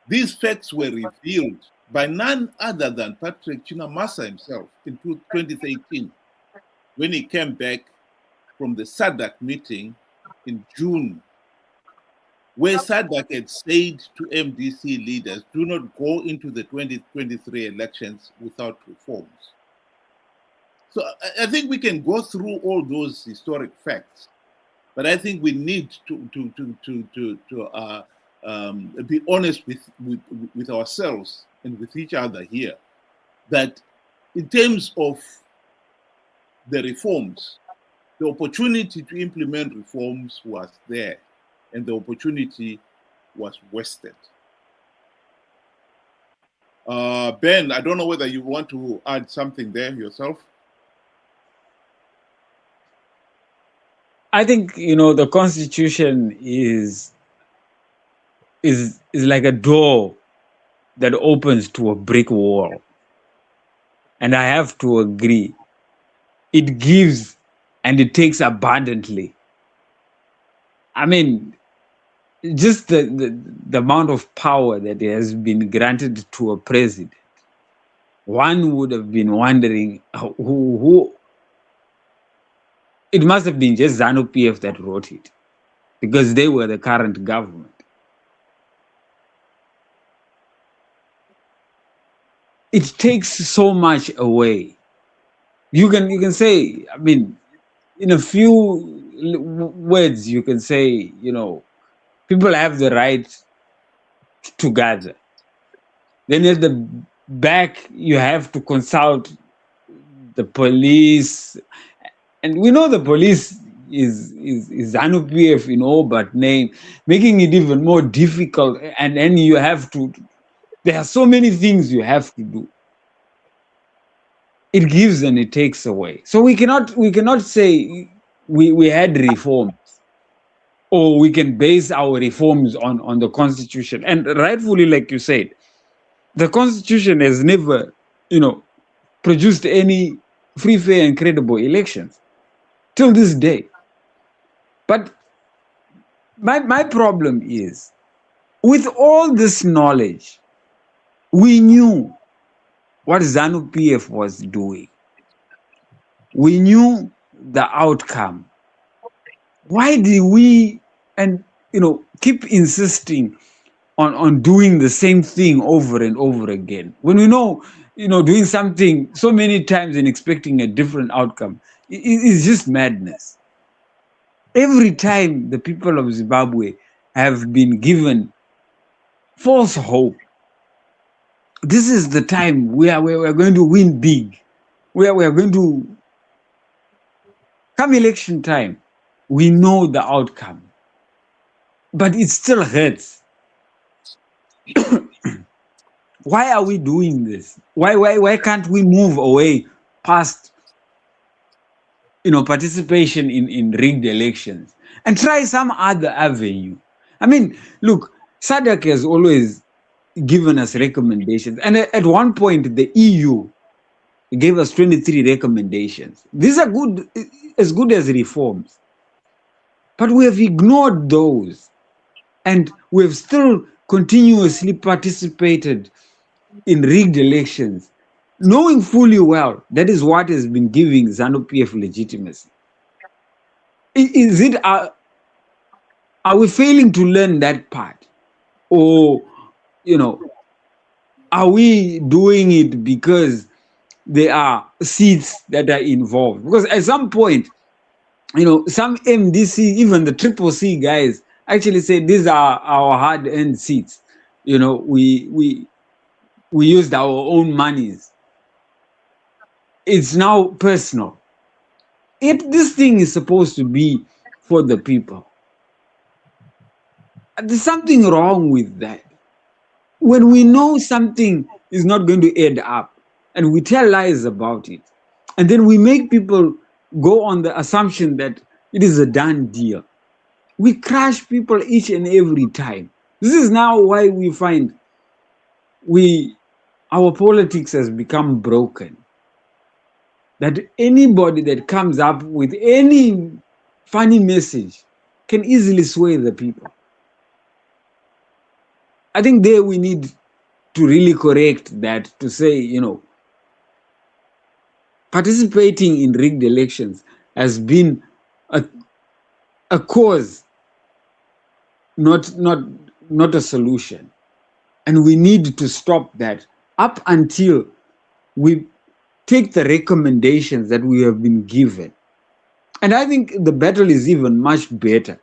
These facts were revealed by none other than Patrick Chinamasa himself in 2018, when he came back from the SADC meeting in June, where SADC had said to MDC leaders, do not go into the 2023 elections without reforms. So I think we can go through all those historic facts, but I think we need to be honest with ourselves and with each other here, that in terms of the reforms, the opportunity to implement reforms was there, and the opportunity was wasted. Ben, I don't know whether you want to add something there yourself. I think, the Constitution is like a door that opens to a brick wall. And I have to agree. It gives and it takes abundantly. I mean, just the amount of power that has been granted to a president, one would have been wondering who it must have been just ZANU-PF that wrote it, because they were the current government. It takes so much away. You can say, I mean, in a few words, you can say, people have the right to gather. Then at the back, you have to consult the police. And we know the police is ZANU-PF in all but name, making it even more difficult. And then you have to, there are so many things you have to do. It gives and it takes away. So we cannot say we had reforms, or we can base our reforms on the Constitution. And rightfully, like you said, the Constitution has never, produced any free, fair, and credible elections till this day. But my problem is, with all this knowledge, we knew what ZANU-PF was doing. We knew the outcome. Why did we keep insisting on doing the same thing over and over again, when we know doing something so many times and expecting a different outcome is just madness? Every time the people of Zimbabwe have been given false hope, this is the time where we're going to win big, where we are going to, come election time, we know the outcome, but it still hurts. Why are we doing this? Why can't we move away past participation in rigged elections and try some other avenue? I mean, look, SADC has always given us recommendations, and at one point the EU gave us 23 recommendations. These are good as reforms, but we have ignored those, and we have still continuously participated in rigged elections, knowing fully well that is what has been giving ZANU-PF legitimacy. Is it are we failing to learn that part, or are we doing it because there are seats that are involved? Because at some point, some MDC, even the Triple C guys, actually say these are our hard-earned seats. We used our own monies. It's now personal. If this thing is supposed to be for the people, there's something wrong with that. When we know something is not going to add up, and we tell lies about it, and then we make people go on the assumption that it is a done deal, we crush people each and every time. This is now why we find our politics has become broken. That anybody that comes up with any funny message can easily sway the people. I think there we need to really correct that, to say, participating in rigged elections has been a cause, not a solution. And we need to stop that up until we take the recommendations that we have been given. And I think the battle is even much better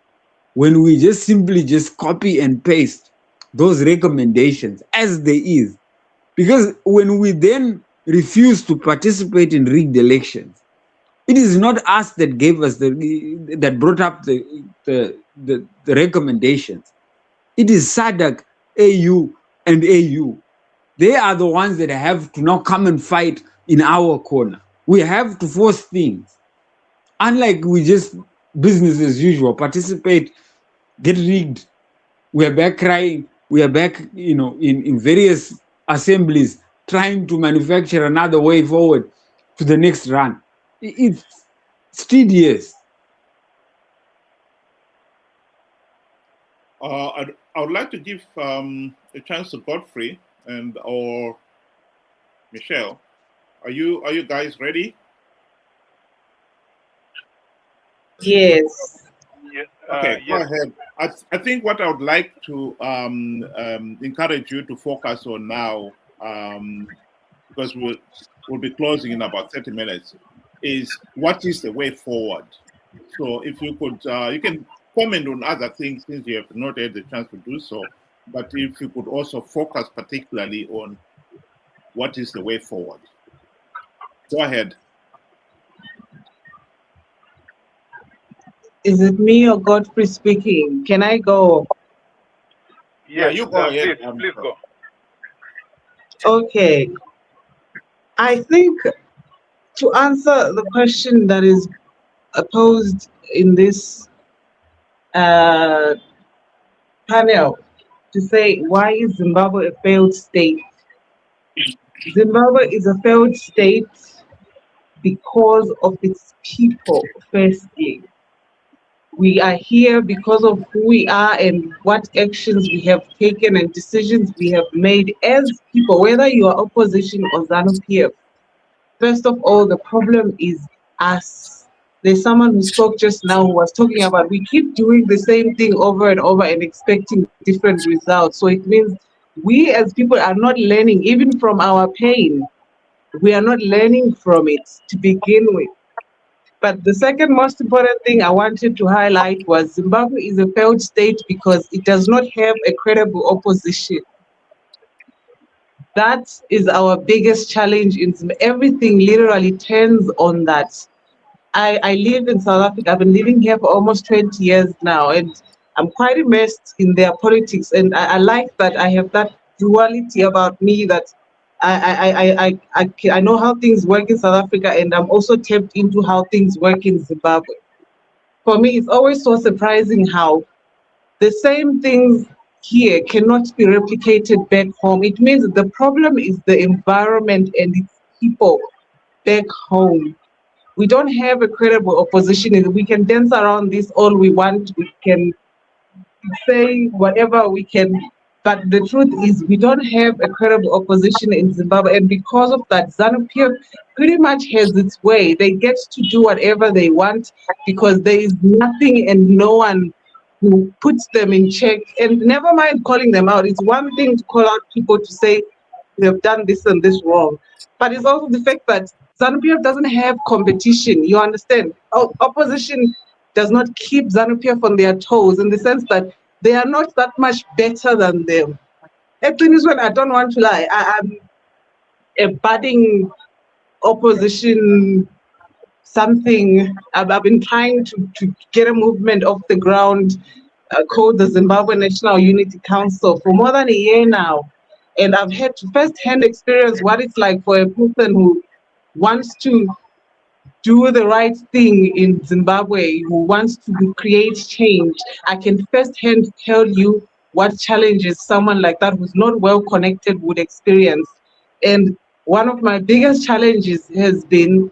when we just simply copy and paste those recommendations as there is. Because when we then refuse to participate in rigged elections, it is not us that gave us that brought up the recommendations. It is SADC, AU, and AU. They are the ones that have to now come and fight in our corner. We have to force things. Unlike we just business as usual, participate, get rigged. We are back crying. We are back, in various assemblies trying to manufacture another way forward to the next run. It's tedious. I would like to give a chance to Godfrey or Michelle. Are you guys ready? Yes. Yes. Okay, go yes. ahead. I think what I would like to encourage you to focus on now, because we'll be closing in about 30 minutes, is what is the way forward. So if you could, you can comment on other things since you have not had the chance to do so, but if you could also focus particularly on what is the way forward. Go ahead. Is it me or Godfrey speaking? Can I go? Yeah, Yes. you go ahead. Please go. Okay. I think to answer the question that is posed in this panel, to say, why is Zimbabwe a failed state? Zimbabwe is a failed state because of its people, firstly. We are here because of who we are and what actions we have taken and decisions we have made as people, whether you are opposition or ZANU-PF. First of all, the problem is us. There's someone who spoke just now who was talking about we keep doing the same thing over and over and expecting different results. So it means we as people are not learning, even from our pain. We are not learning from it to begin with. But the second most important thing I wanted to highlight was Zimbabwe is a failed state because it does not have a credible opposition. That is our biggest challenge. Everything literally turns on that. I live in South Africa. I've been living here for almost 20 years now. And I'm quite immersed in their politics, and I like that I have that duality about me, that I know how things work in South Africa, and I'm also tapped into how things work in Zimbabwe. For me, it's always so surprising how the same things here cannot be replicated back home. It means the problem is the environment and its people back home. We don't have a credible opposition. We can dance around this all we want. We can say whatever we can, but the truth is we don't have a credible opposition in Zimbabwe, and because of that, ZANU-PF pretty much has its way. They get to do whatever they want because there is nothing and no one who puts them in check. And never mind calling them out. It's one thing to call out people to say they have done this and this wrong, but it's also the fact that ZANU-PF doesn't have competition. You understand? Opposition does not keep ZANU-PF on their toes, in the sense that they are not that much better than them. At this one, I don't want to lie. I'm a budding opposition something. I've been trying to get a movement off the ground called the Zimbabwe National Unity Council for more than a year now. And I've had to first-hand experience what it's like for a person who wants to do the right thing in Zimbabwe, who wants to create change. I can first-hand tell you what challenges someone like that who's not well connected would experience. And one of my biggest challenges has been,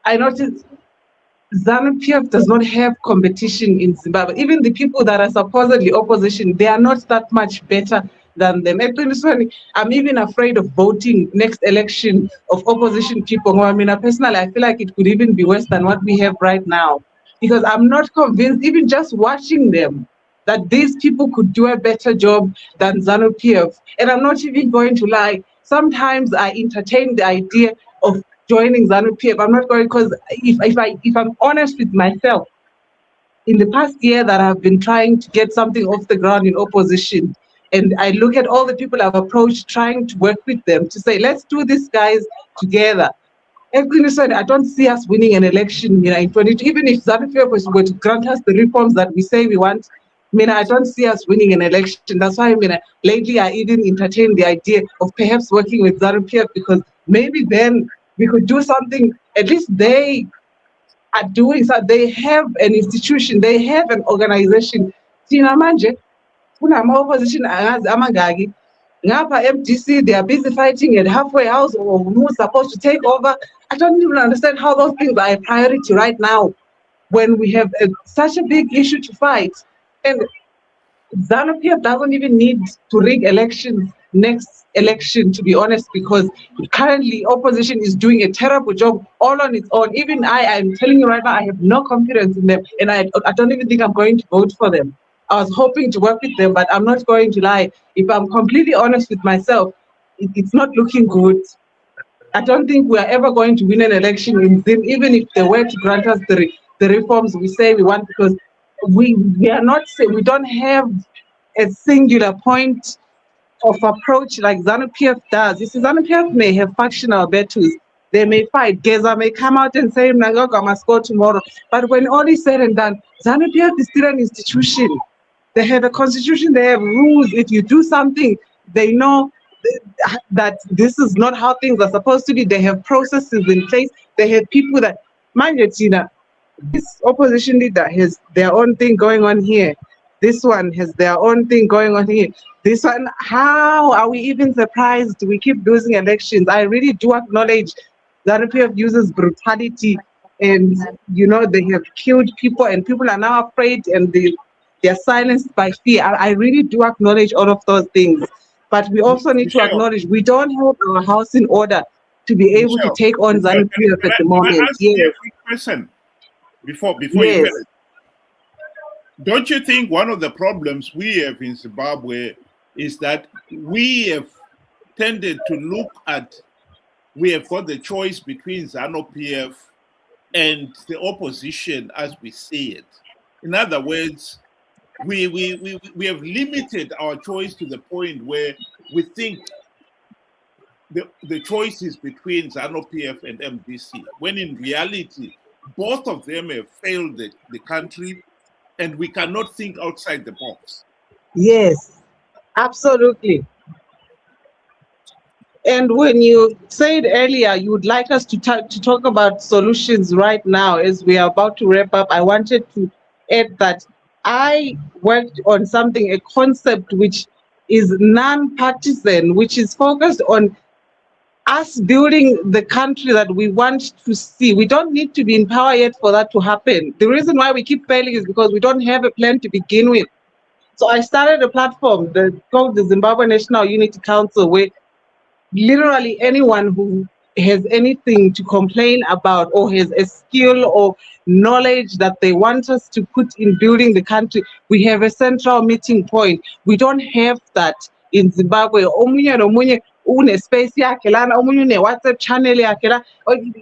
I noticed ZANU-PF does not have competition in Zimbabwe. Even the people that are supposedly opposition, they are not that much better than them. I'm even afraid of voting next election of opposition people. I mean, personally, I feel like it could even be worse than what we have right now, because I'm not convinced, even just watching them, that these people could do a better job than ZANU-PF. And I'm not even going to lie. Sometimes I entertain the idea of joining ZANU-PF. I'm not going, because if I'm honest with myself, in the past year that I've been trying to get something off the ground in opposition, and I look at all the people I've approached trying to work with them to say, let's do this, guys, together. I don't see us winning an election in 22. Even if ZANU-PF were to grant us the reforms that we say we want, I don't see us winning an election. That's why lately I even entertained the idea of perhaps working with ZANU-PF, because maybe then we could do something. At least they are doing so. They have an institution, they have an organization. Opposition amangaki ngapha MDC, they are busy fighting at halfway house or who's supposed to take over. I don't even understand how those things are a priority right now when we have such a big issue to fight. And ZANU-PF doesn't even need to rig elections next election, to be honest, because currently opposition is doing a terrible job all on its own. Even I'm telling you right now, I have no confidence in them, and I don't even think I'm going to vote for them. I was hoping to work with them, but I'm not going to lie. If I'm completely honest with myself, it's not looking good. I don't think we are ever going to win an election in Zim, even if they were to grant us the reforms we say we want, because we don't have a singular point of approach like ZANU-PF does. You see, ZANU-PF may have factional battles. They may fight. Geza may come out and say, Mnangagwa must go tomorrow. But when all is said and done, ZANU-PF is still an institution. They have a constitution, they have rules. If you do something, they know that this is not how things are supposed to be. They have processes in place. They have people that, mind you, Tina, this opposition leader has their own thing going on here. This one has their own thing going on here. This one, how are we even surprised we keep losing elections? I really do acknowledge that ZANU-PF uses brutality, and they have killed people, and people are now afraid, and they're silenced by fear. I really do acknowledge all of those things. But we also need to acknowledge we don't have our house in order to be able to take on ZANU-PF at the moment. Can I ask you a quick question before you finish? Don't you think one of the problems we have in Zimbabwe is that we have tended to look at, we have got the choice between ZANU-PF and the opposition as we see it. In other words, we have limited our choice to the point where we think the choice is between ZANU-PF and MDC, when in reality, both of them have failed the country. and we cannot think outside the box. Yes, absolutely. And when you said earlier you would like us to talk about solutions right now as we are about to wrap up, I wanted to add that I worked on something, a concept which is non-partisan, which is focused on us building the country that we want to see. We don't need to be in power yet for that to happen. The reason why we keep failing is because we don't have a plan to begin with. So I started a platform called the Zimbabwe National Unity Council, where literally anyone who has anything to complain about or has a skill or knowledge that they want us to put in building the country, we have a central meeting point. We don't have that in Zimbabwe. Omunye nomunye une space yakhe lana, omunye une WhatsApp channel yakhe la.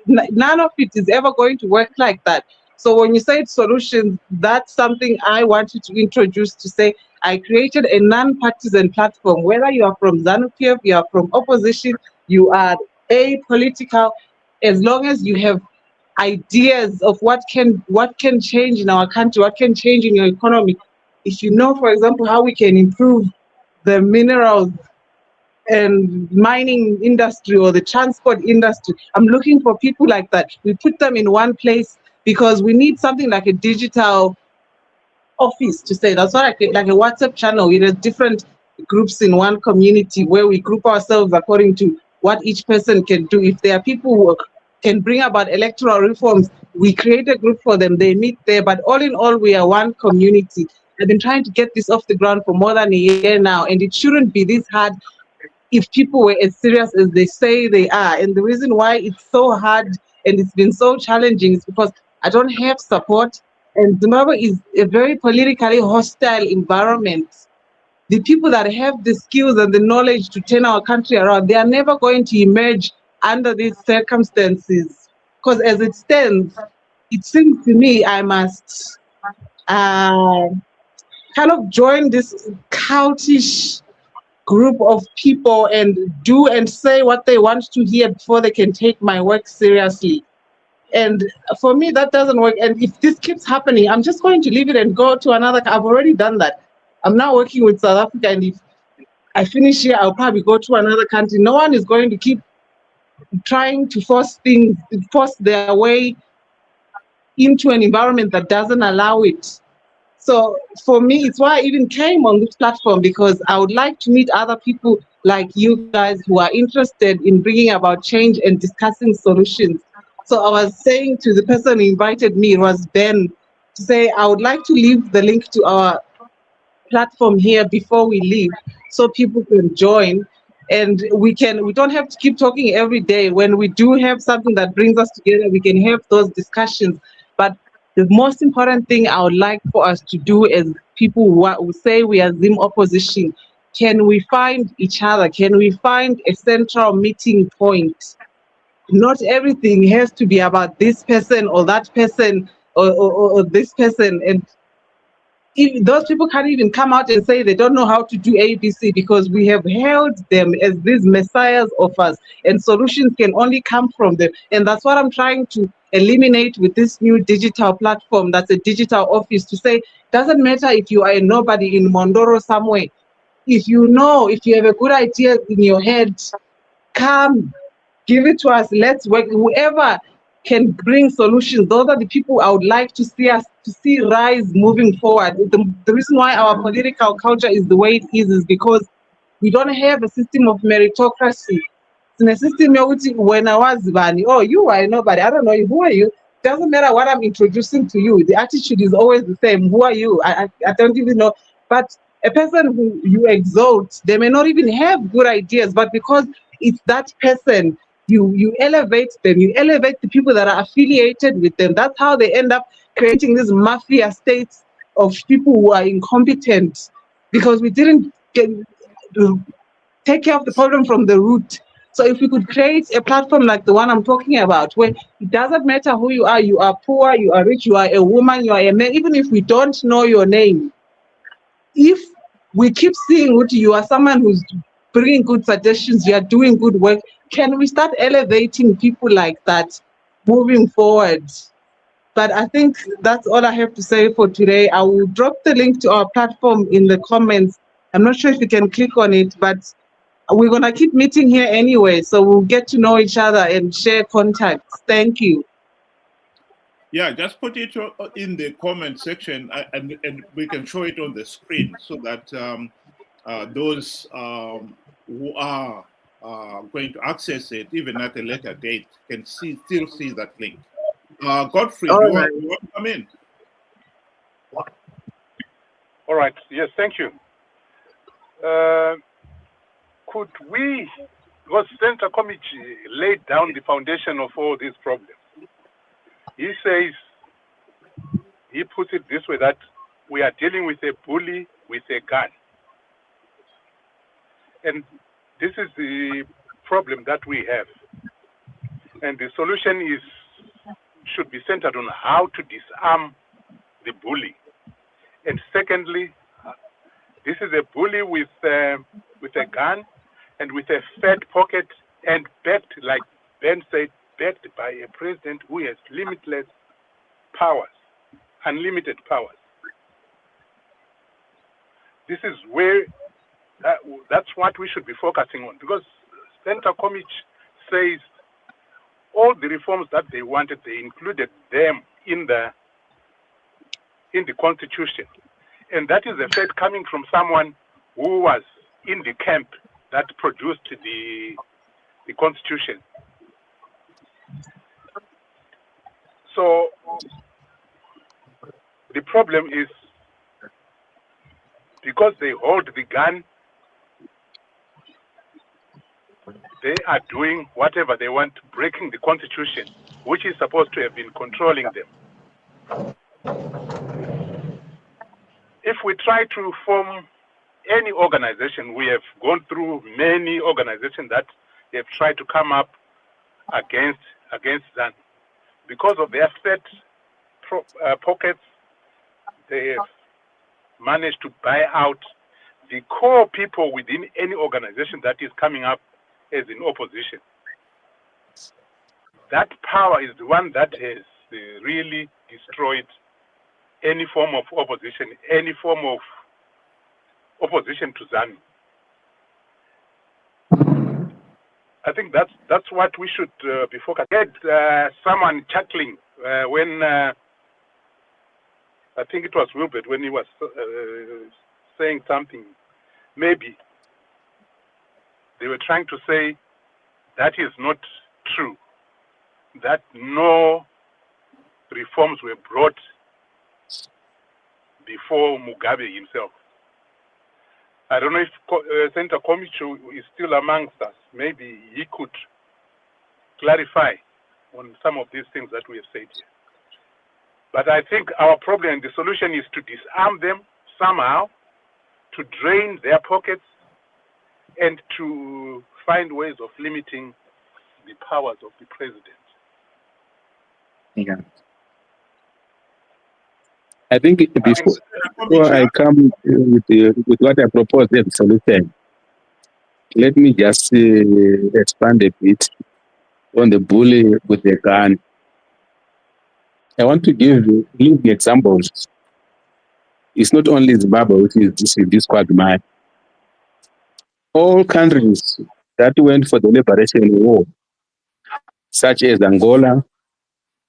None of it is ever going to work like that. So when you say solutions, that's something I wanted to introduce, to say I created a non-partisan platform. Whether you are from ZANU-PF, you are from opposition, you are apolitical, as long as you have ideas of what can change in our country, what can change in your economy. If you know, for example, how we can improve the minerals and mining industry or the transport industry, I'm looking for people like that. We put them in one place because we need something like a digital office, to say that's what like a WhatsApp channel with different groups in one community where we group ourselves according to what each person can do. If there are people who can bring about electoral reforms, we create a group for them, they meet there. But all in all, we are one community. I've been trying to get this off the ground for more than a year now, and it shouldn't be this hard if people were as serious as they say they are. And the reason why it's so hard and it's been so challenging is because I don't have support. And Zimbabwe is a very politically hostile environment. The people that have the skills and the knowledge to turn our country around, they are never going to emerge under these circumstances. Because as it stands, it seems to me I must kind of join this cultish group of people and do and say what they want to hear before they can take my work seriously. And for me, that doesn't work. And if this keeps happening, I'm just going to leave it and go to another. I've already done that. I'm now working with South Africa, and if I finish here, I'll probably go to another country. No one is going to keep trying to force their way into an environment that doesn't allow it. So for me, it's why I even came on this platform, because I would like to meet other people like you guys who are interested in bringing about change and discussing solutions. So I was saying to the person who invited me, it was Ben, to say I would like to leave the link to our platform here before we leave so people can join. And we don't have to keep talking every day. When we do have something that brings us together, we can have those discussions. But the most important thing I would like for us to do as people who say we are Zim opposition, can we find each other? Can we find a central meeting point? Not everything has to be about this person or that person or this person. And if those people can't even come out and say they don't know how to do ABC, because we have held them as these messiahs of us, and solutions can only come from them. And that's what I'm trying to eliminate with this new digital platform. That's a digital office, to say, doesn't matter if you are a nobody in Mondoro somewhere. If you have a good idea in your head, come, give it to us. Let's work. Whoever can bring solutions, those are the people I would like to see rise moving forward. The reason why our political culture is the way it is because we don't have a system of meritocracy. In a system when I was Bani, oh, you are nobody, I don't know you, who are you? Doesn't matter what I'm introducing to you, the attitude is always the same. Who are you? I don't even know. But a person who you exalt, they may not even have good ideas, but because it's that person, you elevate them, you elevate the people that are affiliated with them. That's how they end up creating these mafia states of people who are incompetent, because we didn't take care of the problem from the root. So if we could create a platform like the one I'm talking about, where it doesn't matter who you are poor, you are rich, you are a woman, you are a man, even if we don't know your name, if we keep seeing what you are, someone who's bringing good suggestions, you are doing good work, can we start elevating people like that moving forward? But I think that's all I have to say for today. I will drop the link to our platform in the comments. I'm not sure if you can click on it, but we're going to keep meeting here anyway, so we'll get to know each other and share contacts. Thank you. Yeah, just put it in the comment section and we can show it on the screen so that those who are going to access it, even at a later date, can still see that link. Godfrey, do you want to come in? All right. Yes, thank you. Could we, because Center Committee laid down the foundation of all these problems. He says, he puts it this way, that we are dealing with a bully with a gun. And this is the problem that we have. And the solution should be centered on how to disarm the bully. And secondly, this is a bully with a gun and with a fat pocket and backed, like Ben said, backed by a president who has limitless powers, unlimited powers. This is where, that's what we should be focusing on, because Center Committee says all the reforms that they wanted, they included them in the Constitution. And that is a fact coming from someone who was in the camp that produced the Constitution. So the problem is, because they hold the gun, they are doing whatever they want, breaking the Constitution, which is supposed to have been controlling them. If we try to form any organization, we have gone through many organizations that have tried to come up against that. Because of their fat pockets, they have managed to buy out the core people within any organization that is coming up as in opposition. That power is the one that has really destroyed any form of opposition, any form of opposition to ZANU. I think that's what we should be focused. I had someone chuckling when I think it was Wilbert, when he was saying something. Maybe they were trying to say that is not true, that no reforms were brought before Mugabe himself. I don't know if Center Committee is still amongst us. Maybe he could clarify on some of these things that we have said here. But I think our problem and the solution is to disarm them somehow, to drain their pockets, and to find ways of limiting the powers of the president. Yeah. I think before I come with what I propose as a solution, let me just expand a bit on the bully with the gun. I want to give examples. It's not only Zimbabwe which is this quagmire. All countries that went for the liberation war, such as Angola,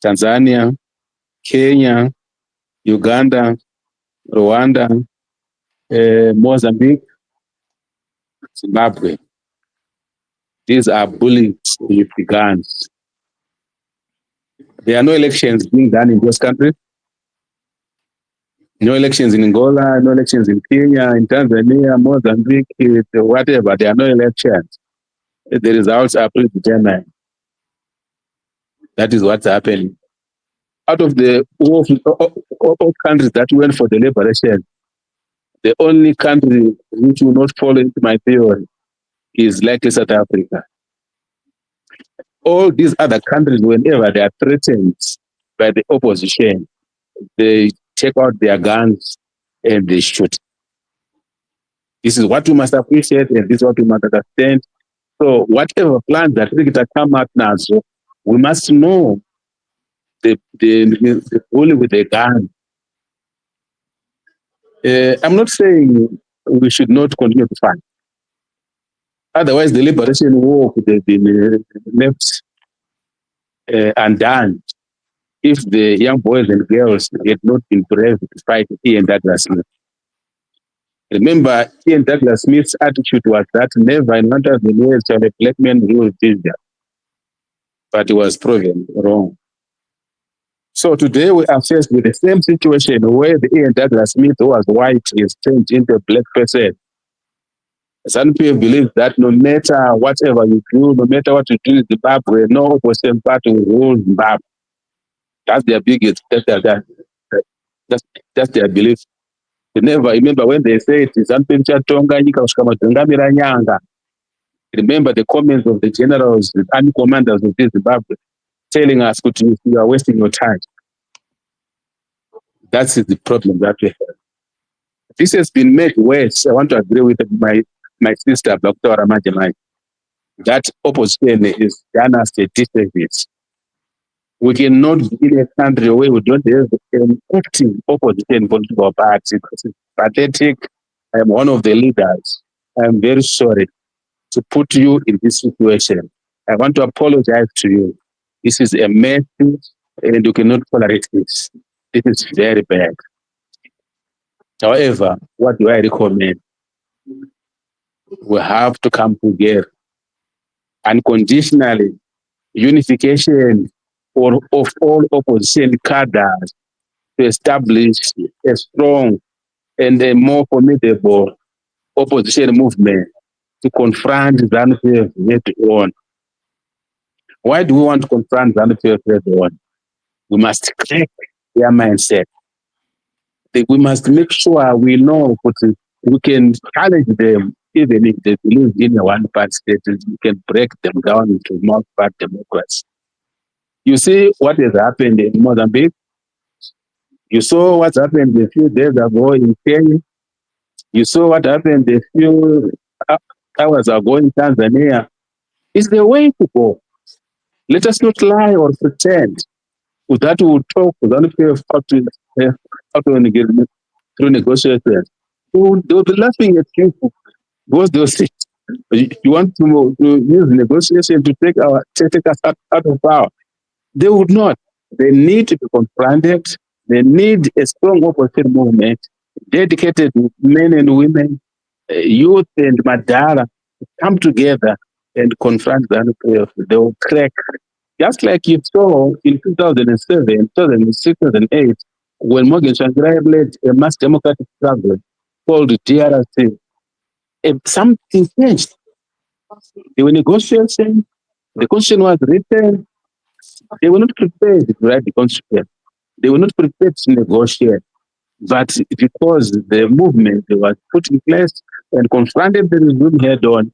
Tanzania, Kenya, Uganda, Rwanda, Mozambique, Zimbabwe. These are bullies with guns. There are no elections being done in those countries. No elections in Angola, no elections in Kenya, in Tanzania, Mozambique, whatever. There are no elections. The results are predetermined. That is what's happening. Out of the all countries that went for the liberation, the only country which will not fall into my theory is likely South Africa. All these other countries, whenever they are threatened by the opposition, they take out their guns and they shoot. This is what we must appreciate, and this is what we must understand. So whatever plans that we come out now, so we must know the bully with a gun. I'm not saying we should not continue to fight. Otherwise, the liberation war could have been left undone if the young boys and girls had not been brave to fight Ian Douglas Smith. Remember, Ian Douglas Smith's attitude was that never in 1,000 years shall a black man rule Georgia. But he was proven wrong. So today we are faced with the same situation where the Ian Douglas Smith, who was white, is changed into a black person. Some people believe that no matter whatever you do, no matter what you do in Zimbabwe, no opposition party will rule Zimbabwe. That's their biggest, that's their belief. You never remember when they say it is Tonga Nyika kusvika madhongamira nyanga. Remember the comments of the generals, the army commanders of Zimbabwe, telling us you are wasting your time. That's the problem that we have. This has been made worse. I want to agree with my sister, Dr. Ramajamai, that opposition is done as a disservice. We cannot be in a country where we don't have an active opposition political party. It's pathetic. I am one of the leaders. I am very sorry to put you in this situation. I want to apologize to you. This is a mess, and you cannot tolerate this. This is very bad. However, what do I recommend? We have to come together unconditionally. Unification of all opposition cadres to establish a strong and a more formidable opposition movement to confront ZANU-PF head on. Why do we want to confront ZANU-PF head on? We must crack their mindset. We must make sure we know we can challenge them, even if they believe in a one-party state. We can break them down into multi-party democracy. You see what has happened in Mozambique. You saw what happened a few days ago in Kenya. You saw what happened a few hours ago in Tanzania. It's the way to go. Let us not lie or pretend that we will talk through negotiations. They'll be laughing at you because they'll say, you want to use negotiation to take us out of power. They would not. They need to be confronted. They need a strong opposition movement, dedicated men and women, youth and Madara, to come together and confront ZANU-PF. They will crack. Just like you saw in 2007, 2006, 2008, when Morgan Tsvangirai led a mass democratic struggle called DRC, something changed. There were negotiations. The constitution was written. They were not prepared to write the constitution. They were not prepared to negotiate. But because the movement was put in place and confronted the regime head on,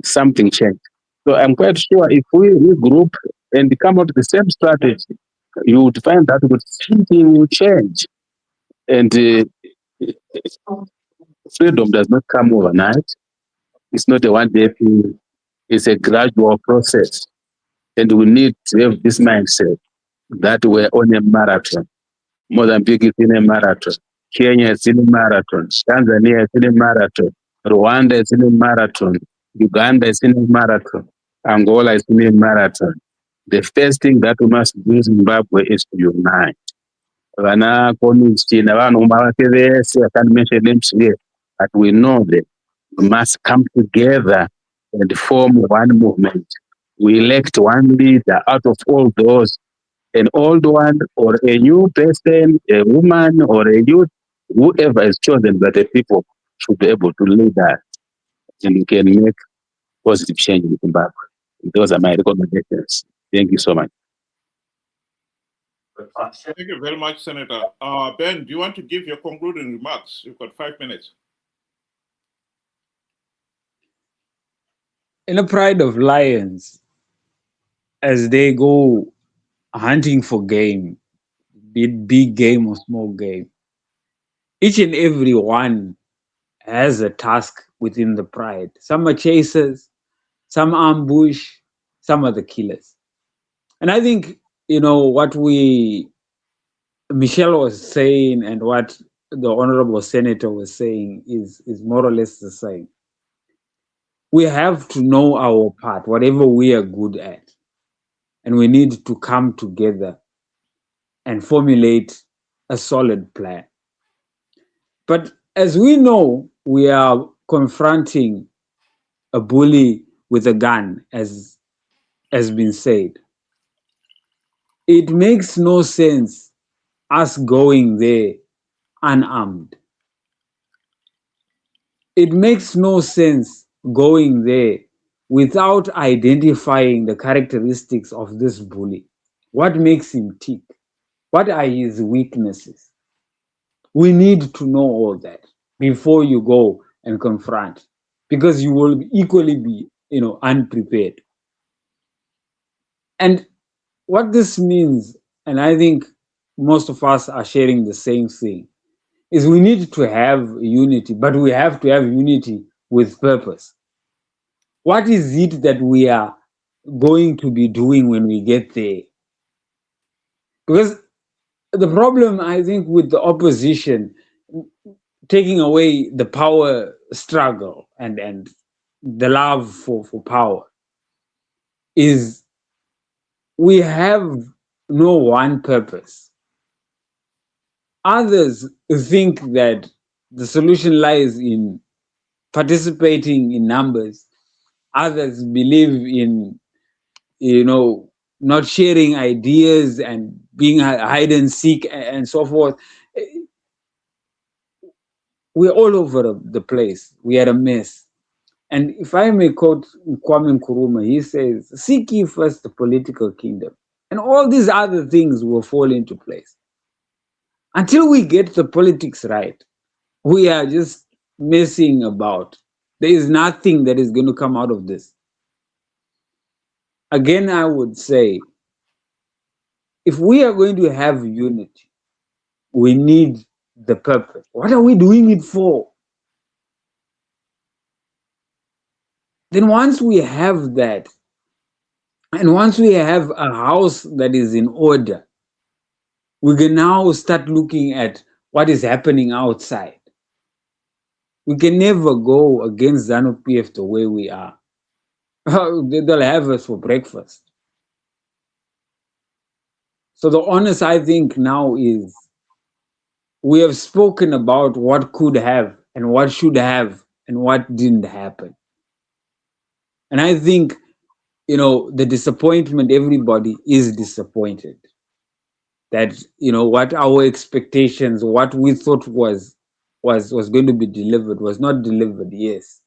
something changed. So I'm quite sure if we regroup and come out with the same strategy, you would find that something will change. And freedom does not come overnight. It's not a one-day thing. It's a gradual process. And we need to have this mindset that we're on a marathon. Mozambique is in a marathon. Kenya is in a marathon. Tanzania is in a marathon. Rwanda is in a marathon. Uganda is in a marathon. Angola is in a marathon. The first thing that we must do in Zimbabwe is to unite. Vana community na vanhu vake vese I can't mention names here, but we know that we must come together and form one movement. We elect one leader out of all those, an old one or a new person, a woman or a youth, whoever is chosen by the people should be able to lead us, and we can make positive change in Zimbabwe. Those are my recommendations. Thank you so much. Thank you very much, Senator. Ben, do you want to give your concluding remarks? You've got 5 minutes. In a pride of lions, as they go hunting for game, be it big game or small game, each and every one has a task within the pride. Some are chasers, some ambush, some are the killers. And I think what Michelle was saying and what the honorable senator was saying is more or less the same. We have to know our part, whatever we are good at, and we need to come together and formulate a solid plan. But as we know, we are confronting a bully with a gun, as has been said. It makes no sense us going there unarmed. It makes no sense going there without identifying the characteristics of this bully. What makes him tick? What are his weaknesses? We need to know all that before you go and confront, because you will equally be, unprepared. And what this means, and I think most of us are sharing the same thing, is we need to have unity, but we have to have unity with purpose. What is it that we are going to be doing when we get there? Because the problem, I think, with the opposition taking away the power struggle and the love for power is we have no one purpose. Others think that the solution lies in participating in numbers. Others believe in, not sharing ideas and being hide and seek and so forth. We're all over the place. We are a mess. And if I may quote Kwame Nkrumah, he says, "Seek ye first the political kingdom, and all these other things will fall into place." Until we get the politics right, we are just messing about. There is nothing that is going to come out of this. Again, I would say, if we are going to have unity, we need the purpose. What are we doing it for? Then once we have that, and once we have a house that is in order, we can now start looking at what is happening outside. We can never go against ZANU-PF the way we are. They'll have us for breakfast. So the honest, I think, now is we have spoken about what could have and what should have and what didn't happen. And I think, the disappointment, everybody is disappointed that, what our expectations, what we thought was going to be delivered was not delivered, yes.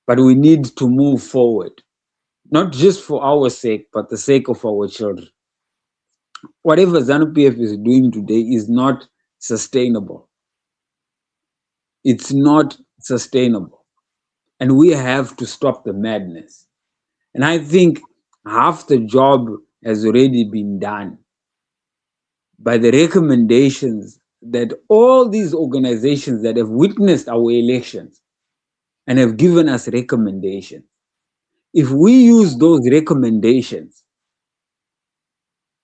But we need to move forward, not just for our sake, but the sake of our children. Whatever ZANU-PF is doing today is not sustainable. It's not sustainable. And we have to stop the madness. And I think half the job has already been done by the recommendations that all these organizations that have witnessed our elections and have given us recommendations. If we use those recommendations,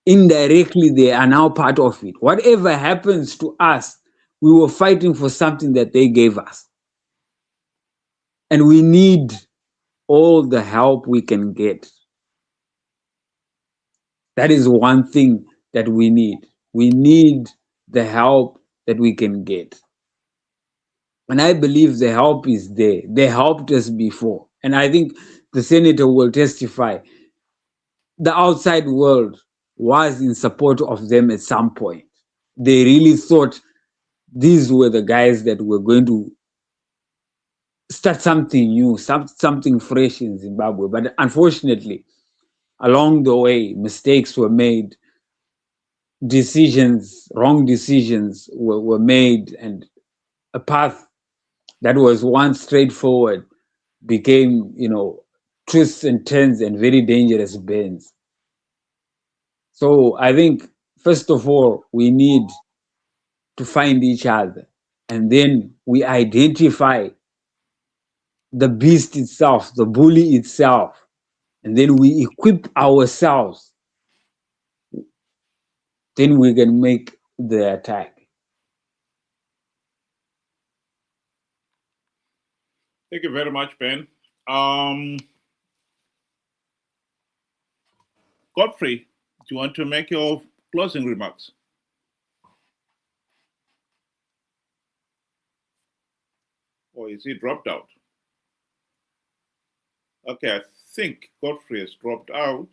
indirectly they are now part of it. Whatever happens to us, we were fighting for something that they gave us. And we need all the help we can get. That is one thing that we need. We need the help that we can get. And I believe the help is there. They helped us before. And I think the senator will testify. The outside world was in support of them at some point. They really thought these were the guys that were going to start something new, something fresh in Zimbabwe. But unfortunately, along the way, mistakes were made, wrong decisions were made, and a path that was once straightforward became, twists and turns and very dangerous bends. So I think, first of all, we need to find each other, and then we identify the beast itself, the bully itself, and then we equip ourselves then we can make the attack. Thank you very much, Ben. Godfrey, do you want to make your closing remarks? Or is he dropped out? Okay, I think Godfrey has dropped out.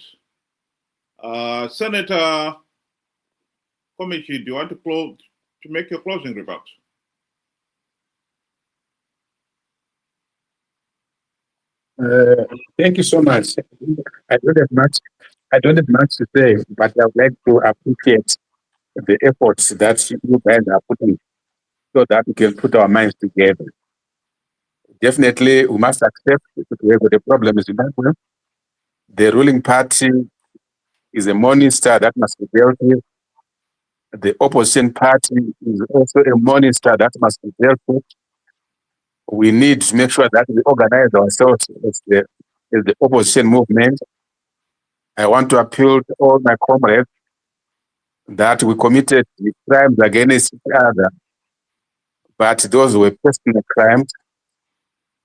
Senator Komichi, do you want to make your closing remarks? Thank you so much. I don't have much. I don't have much to say, but I would like to appreciate the efforts that you guys are putting so that we can put our minds together. Definitely, we must accept that we have got a problem in Zimbabwe. The ruling party is a morning star that must be dealt with. The opposition party is also a morning star that must be dealt with. We need to make sure that we organize ourselves as the opposition movement. I want to appeal to all my comrades that we committed crimes against each other, but those were personal crimes.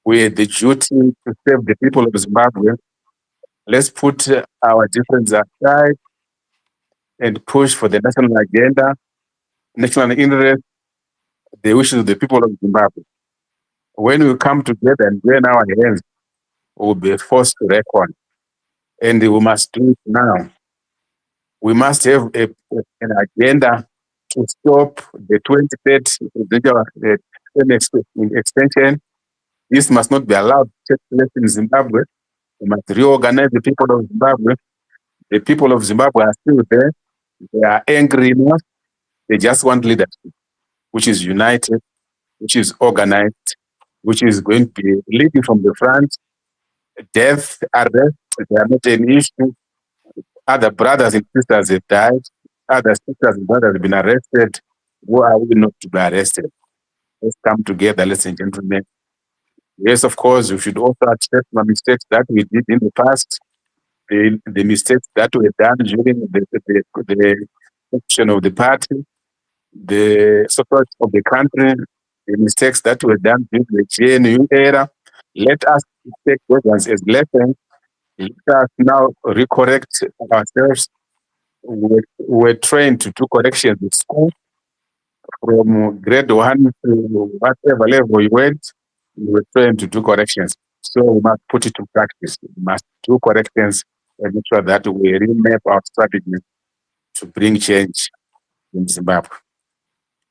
We had the duty to save the people of Zimbabwe. Let's put our differences aside and push for the national agenda, national interest, the wishes of the people of Zimbabwe. When we come together and join our hands, we'll be forced to reckon. And we must do it now. We must have an agenda to stop the 2030 presidential term extension. This must not be allowed to take place in Zimbabwe. We must reorganize the people of Zimbabwe. The people of Zimbabwe are still there. They are angry enough. They just want leadership, which is united, which is organized, which is going to be leading from the front. Death, arrest, they are not an issue. Other brothers and sisters have died. Other sisters and brothers have been arrested. Who are we not to be arrested? Let's come together, ladies and gentlemen. Yes, of course, we should also accept the mistakes that we did in the past, the mistakes that were done during the action of the party, the support of the country, the mistakes that were done during the GNU era. Let us take those ones as lessons. Let us now recorrect ourselves. We're trained to do corrections in school from grade 1 to whatever level you went. We were trained to do corrections. So we must put it to practice. We must do corrections and make sure that we remap our strategies to bring change in Zimbabwe.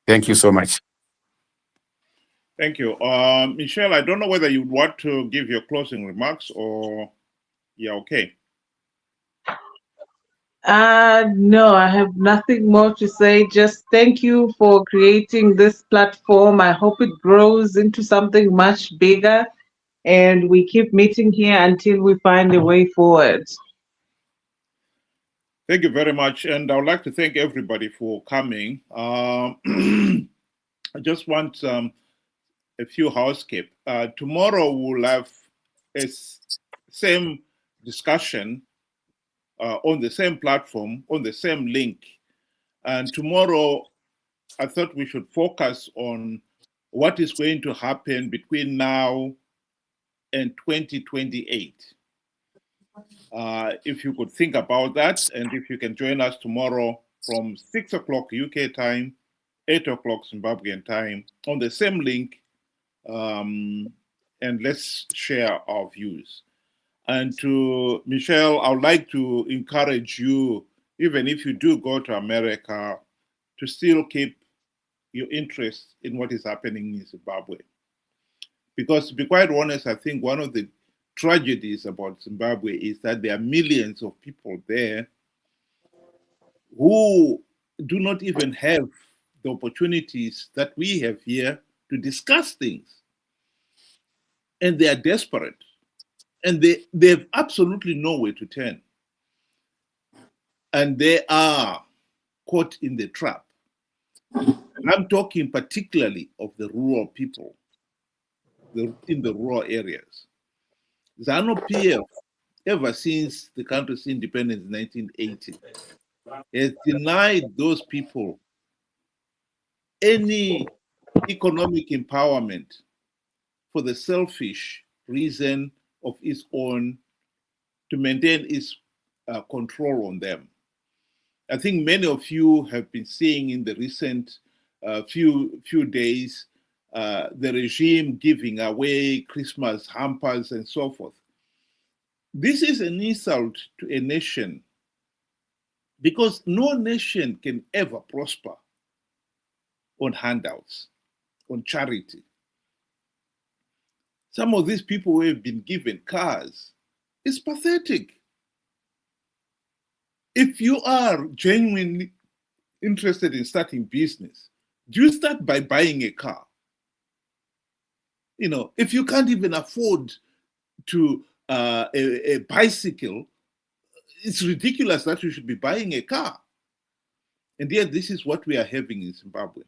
Thank you so much. Thank you. Michelle, I don't know whether you want to give your closing remarks or yeah, okay. No, I have nothing more to say. Just thank you for creating this platform. I hope it grows into something much bigger and we keep meeting here until we find a way forward. Thank you very much. And I would like to thank everybody for coming. I just want a few housekeep. Tomorrow we'll have a same discussion on the same platform, on the same link. And tomorrow, I thought we should focus on what is going to happen between now and 2028. If you could think about that, and if you can join us tomorrow from 6 o'clock UK time, 8 o'clock Zimbabwean time, on the same link, and let's share our views. And to Michelle, I would like to encourage you, even if you do go to America, to still keep your interest in what is happening in Zimbabwe. Because to be quite honest, I think one of the tragedies about Zimbabwe is that there are millions of people there who do not even have the opportunities that we have here to discuss things. And they are desperate. And they have absolutely nowhere to turn. And they are caught in the trap. And I'm talking particularly of the rural people in the rural areas. ZANU-PF, ever since the country's independence in 1980, has denied those people any economic empowerment for the selfish reason of its own, to maintain its control on them. I think many of you have been seeing in the recent few days the regime giving away Christmas hampers and so forth. This is an insult to a nation, because no nation can ever prosper on handouts, on charity. Some of these people who have been given cars, it's pathetic. If you are genuinely interested in starting business, do you start by buying a car? You know, if you can't even afford to a bicycle, it's ridiculous that you should be buying a car. And yet this is what we are having in Zimbabwe.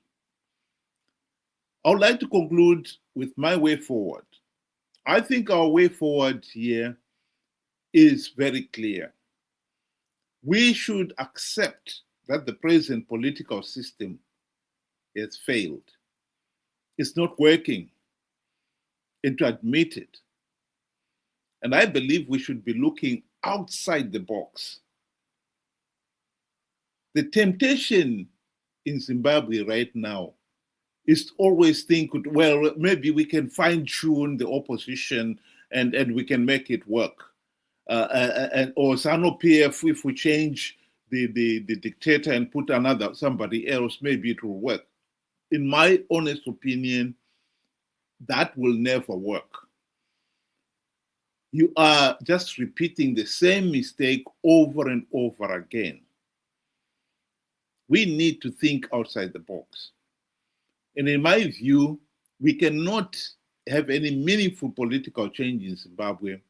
I would like to conclude with my way forward. I think our way forward here is very clear. We should accept that the present political system has failed. It's not working, and to admit it. And I believe we should be looking outside the box. The temptation in Zimbabwe right now is to always think, well, maybe we can fine-tune the opposition and we can make it work. Or ZANU-PF, if we change the dictator and put somebody else, maybe it will work. In my honest opinion, that will never work. You are just repeating the same mistake over and over again. We need to think outside the box. And in my view, we cannot have any meaningful political change in Zimbabwe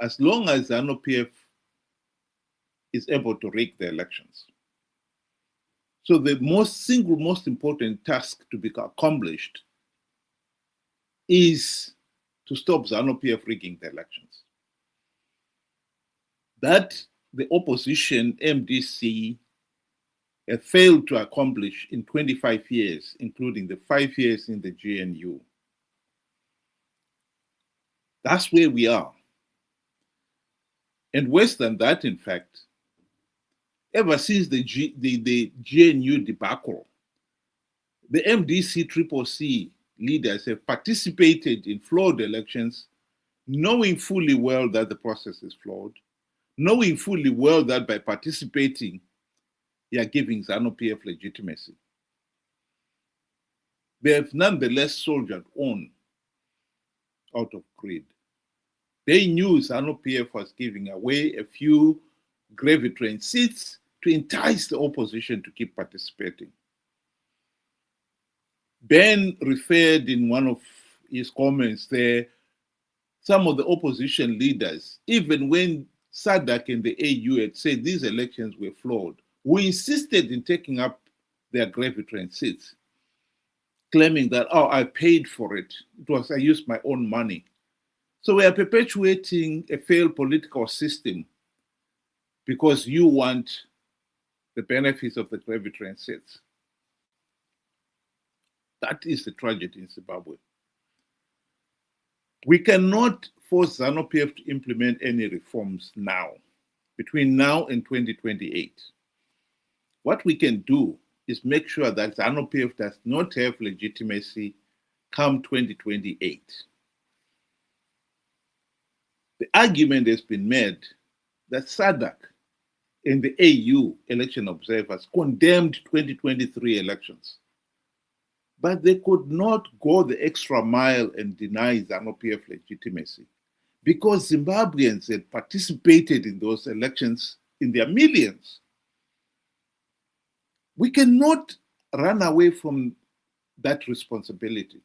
as long as ZANU-PF is able to rig the elections. So the single most important task to be accomplished is to stop ZANU-PF rigging the elections. That the opposition, MDC, have failed to accomplish in 25 years, including the 5 years in the GNU. That's where we are. And worse than that, in fact, ever since the GNU debacle, the MDC CCC leaders have participated in flawed elections, knowing fully well that the process is flawed, knowing fully well that by participating, they are giving ZANU-PF legitimacy. They have nonetheless soldiered on out of greed. They knew ZANU-PF was giving away a few gravy train seats to entice the opposition to keep participating. Ben referred in one of his comments there, some of the opposition leaders, even when SADC and the AU had said these elections were flawed, we insisted in taking up their gravy train seats, claiming that, oh, I paid for it. I used my own money. So we are perpetuating a failed political system because you want the benefits of the gravy train seats. That is the tragedy in Zimbabwe. We cannot force ZANU-PF to implement any reforms now, between now and 2028. What we can do is make sure that ZANU-PF does not have legitimacy come 2028. The argument has been made that SADC and the AU election observers condemned 2023 elections, but they could not go the extra mile and deny ZANU-PF legitimacy because Zimbabweans had participated in those elections in their millions. We cannot run away from that responsibility.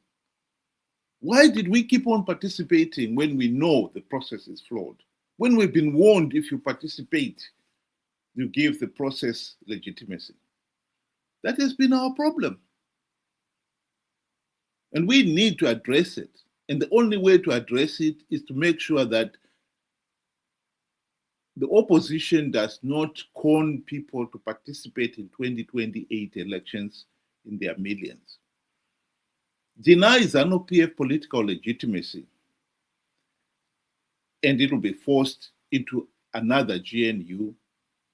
Why did we keep on participating when we know the process is flawed? When we've been warned, if you participate, you give the process legitimacy. That has been our problem. And we need to address it. And the only way to address it is to make sure that the opposition does not con people to participate in 2028 elections in their millions, denies ZANU-PF political legitimacy, and it will be forced into another GNU,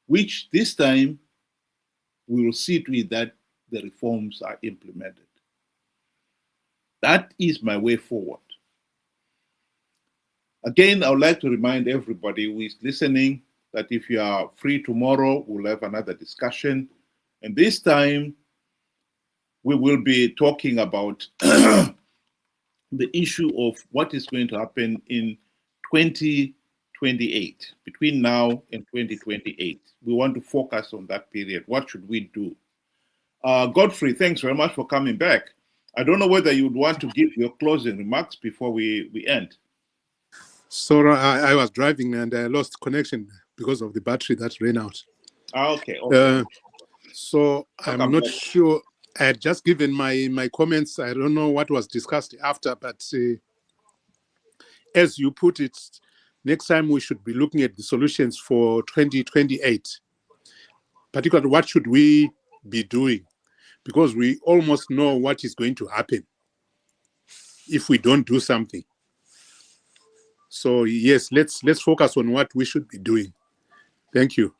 which this time we will see to it that the reforms are implemented. That is my way forward. Again, I would like to remind everybody who is listening that if you are free tomorrow, we'll have another discussion. And this time, we will be talking about the issue of what is going to happen in 2028, between now and 2028. We want to focus on that period. What should we do? Godfrey, thanks very much for coming back. I don't know whether you'd want to give your closing remarks before we end. So I was driving and I lost connection because of the battery that ran out. Okay. So I'm not sure. I had just given my comments. I don't know what was discussed after, but as you put it, next time we should be looking at the solutions for 2028. Particularly, what should we be doing? Because we almost know what is going to happen if we don't do something. So yes, let's focus on what we should be doing. Thank you.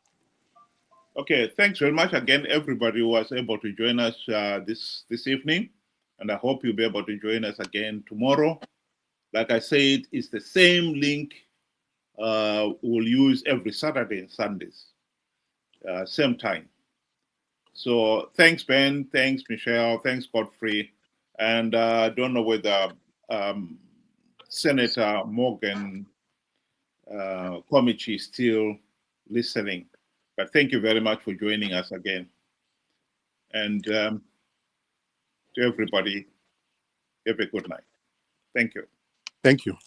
Okay, thanks very much again, everybody who was able to join us this evening, and I hope you'll be able to join us again tomorrow. Like I said, it's the same link we'll use every Saturday and Sundays, same time. So thanks, Ben. Thanks, Michelle. Thanks, Godfrey. And I don't know whether Senator Morgan Komichi is still listening, but thank you very much for joining us again. And to everybody, have a good night. Thank you. Thank you.